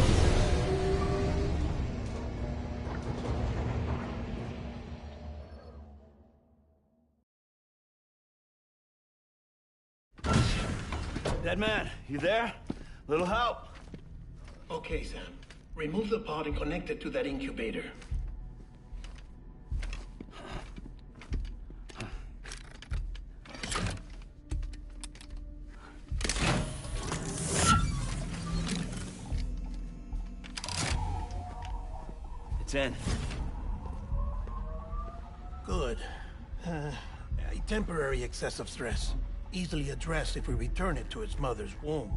Dead man, you there? Little help? Okay, Sam. Remove the pod and connect it to that incubator. It's in. Good. A temporary excessive stress. Easily addressed if we return it to its mother's womb.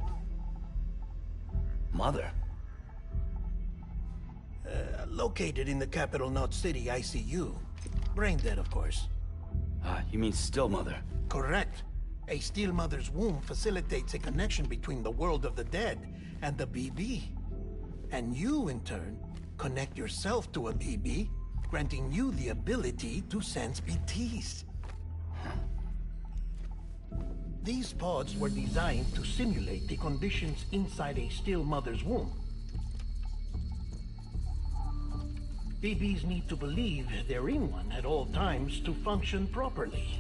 Mother? Located in the capital Knot City ICU. Brain dead, of course. You mean still mother? Correct. A still mother's womb facilitates a connection between the world of the dead and the BB. And you, in turn, connect yourself to a BB, granting you the ability to sense BTs. These pods were designed to simulate the conditions inside a still mother's womb. BBs need to believe they're in one at all times to function properly.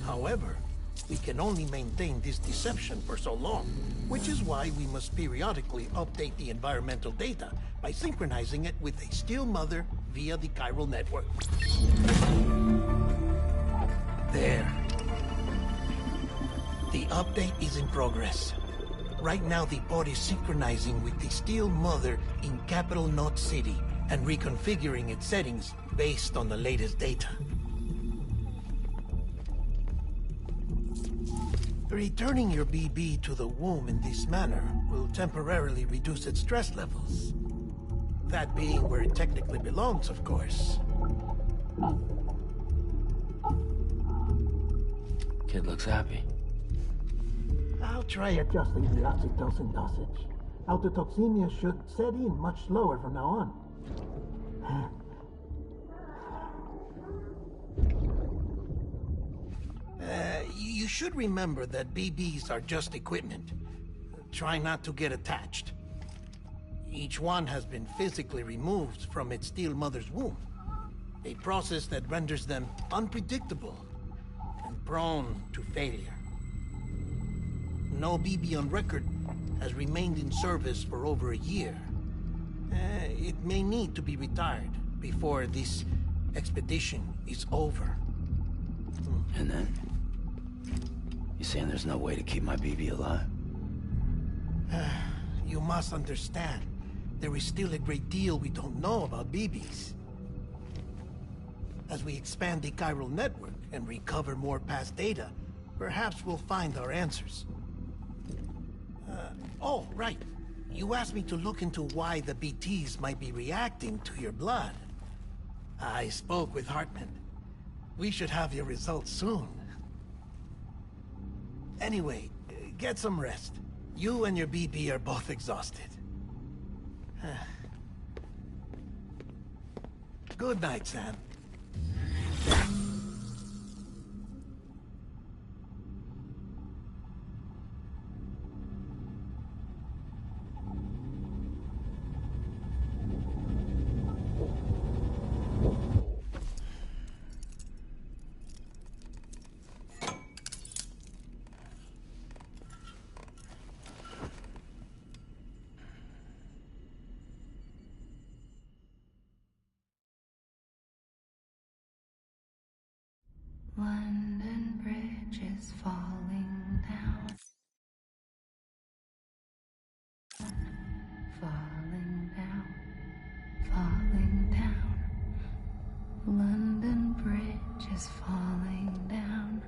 However, we can only maintain this deception for so long, which is why we must periodically update the environmental data by synchronizing it with a still mother via the chiral network. There. The update is in progress. Right now, the pod is synchronizing with the still mother in capital Knot City and reconfiguring its settings based on the latest data. Returning your BB to the womb in this manner will temporarily reduce its stress levels. That being where it technically belongs, of course. Kid looks happy. I'll try adjusting the oxytocin dosage. Autotoxemia should set in much slower from now on. You should remember that BBs are just equipment. Try not to get attached. Each one has been physically removed from its still mother's womb. A process that renders them unpredictable and prone to failure. No BB on record has remained in service for over a year. It may need to be retired before this expedition is over. And then? You saying there's no way to keep my BB alive? You must understand, there is still a great deal we don't know about BBs. As we expand the chiral network and recover more past data, perhaps we'll find our answers. Oh, right. You asked me to look into why the BTs might be reacting to your blood. I spoke with Hartman. We should have your results soon. Anyway, get some rest. You and your BB are both exhausted. Good night, Sam. London Bridge is falling down. Falling down. Falling down. London Bridge is falling down.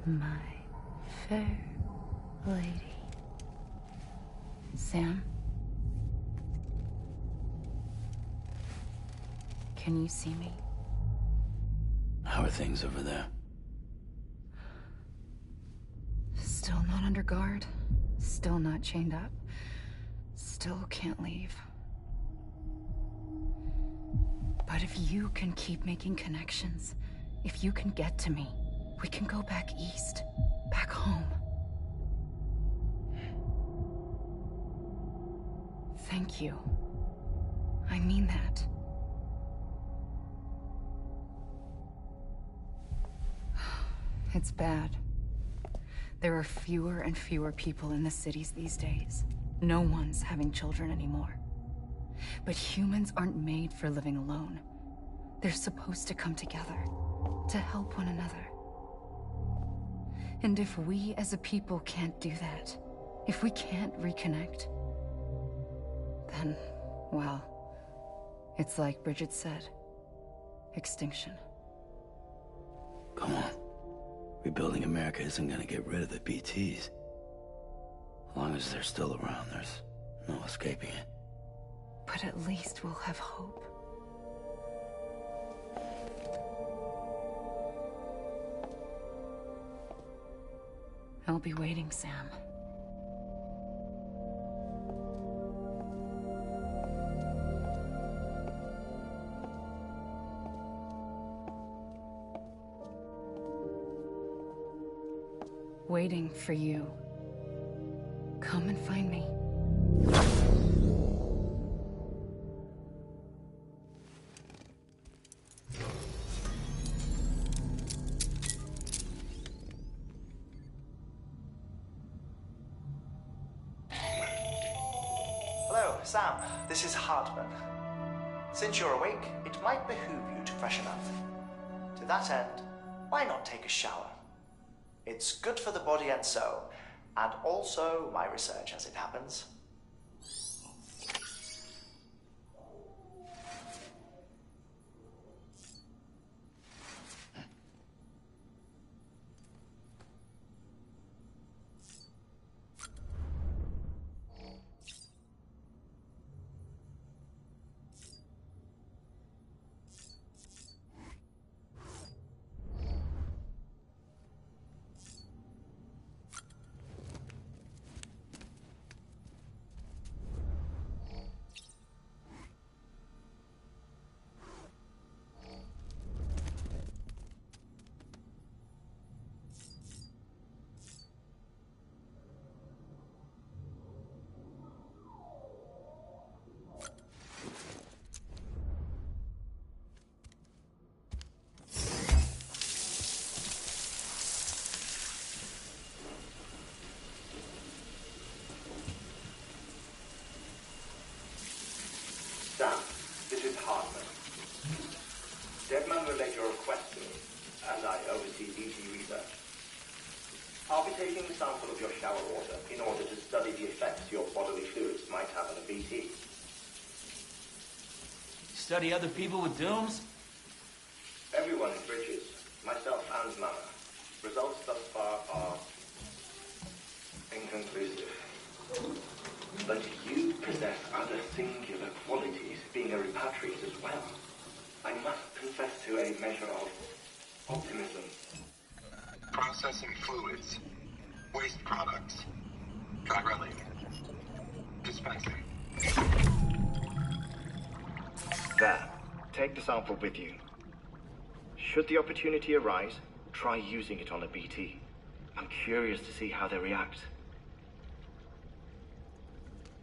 My fair lady. Sam? Can you see me? How are things over there? Still not under guard. Still not chained up. Still can't leave. But if you can keep making connections, if you can get to me, we can go back east. Back home. Thank you. I mean that. It's bad. There are fewer and fewer people in the cities these days. No one's having children anymore. But humans aren't made for living alone. They're supposed to come together, to help one another. And if we as a people can't do that, if we can't reconnect, then, well, it's like Bridget said, extinction. Come on. Rebuilding America isn't gonna get rid of the BTs. As long as they're still around, there's no escaping it. But at least we'll have hope. I'll be waiting, Sam. Waiting for you. Come and find me. Hello, Sam. This is Hartman. Since you're awake, it might behoove you to freshen up. To that end, why not take a shower? It's good for the body and soul, and also my research as it happens. Sam, this is Hartman. Deadman relayed your request to me, and I oversee BT research. I'll be taking a sample of your shower water in order to study the effects your bodily fluids might have on a BT. Study other people with dooms? Everyone in Bridges, myself and Mama. Results thus far are inconclusive. But you possess other singular qualities, being a repatriate as well. I must confess to a measure of optimism. Processing fluids. Waste products. Drilling. Dispensing. There. Take the sample with you. Should the opportunity arise, try using it on a BT. I'm curious to see how they react.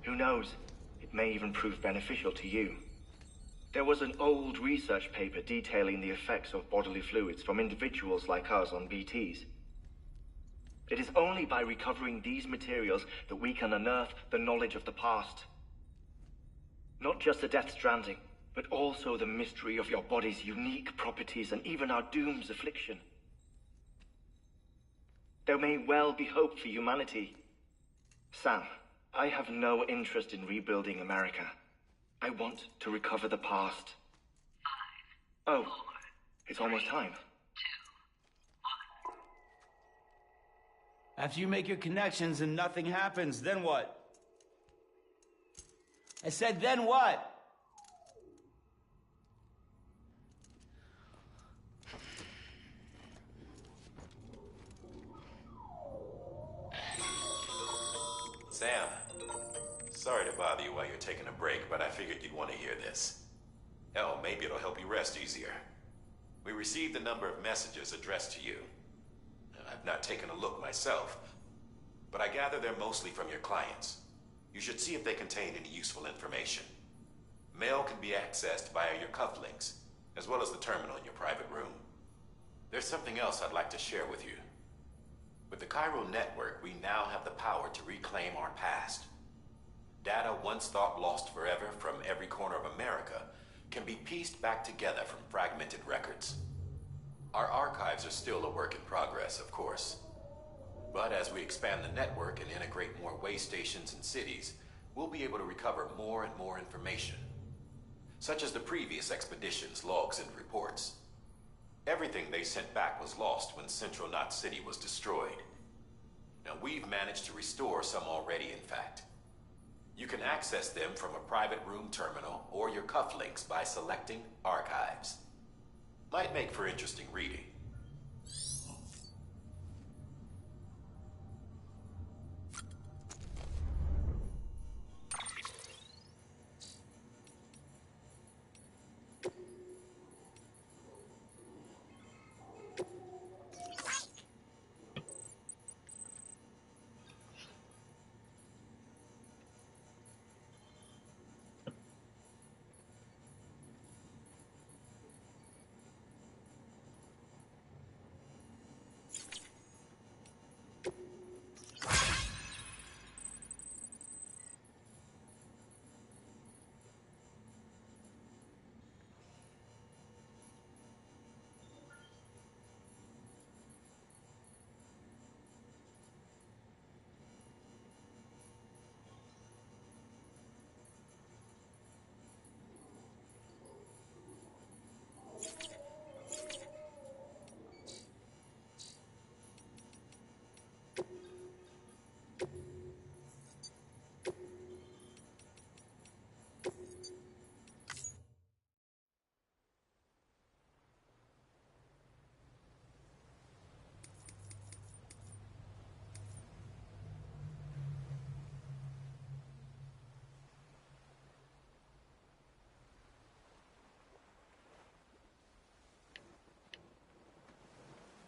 Who knows? It may even prove beneficial to you. There was an old research paper detailing the effects of bodily fluids from individuals like us on BTs. It is only by recovering these materials that we can unearth the knowledge of the past. Not just the Death Stranding, but also the mystery of your body's unique properties and even our doom's affliction. There may well be hope for humanity. Sam, I have no interest in rebuilding America. I want to recover the past. 5, 4, oh, it's almost time. 2, 1. After you make your connections and nothing happens, then what? I said, then what? Sam, sorry to bother you while you're taking a break, but I figured you'd want to hear this. Hell, maybe it'll help you rest easier. We received a number of messages addressed to you. I've not taken a look myself, but I gather they're mostly from your clients. You should see if they contain any useful information. Mail can be accessed via your cufflinks, as well as the terminal in your private room. There's something else I'd like to share with you. With the chiral network, we now have the power to reclaim our past. Data once thought lost forever from every corner of America can be pieced back together from fragmented records. Our archives are still a work in progress, of course. But as we expand the network and integrate more way stations and cities, we'll be able to recover more and more information, such as the previous expedition's logs and reports. Everything they sent back was lost when Central Knot City was destroyed. Now, we've managed to restore some already, in fact. You can access them from a private room terminal or your cufflinks by selecting Archives. Might make for interesting reading.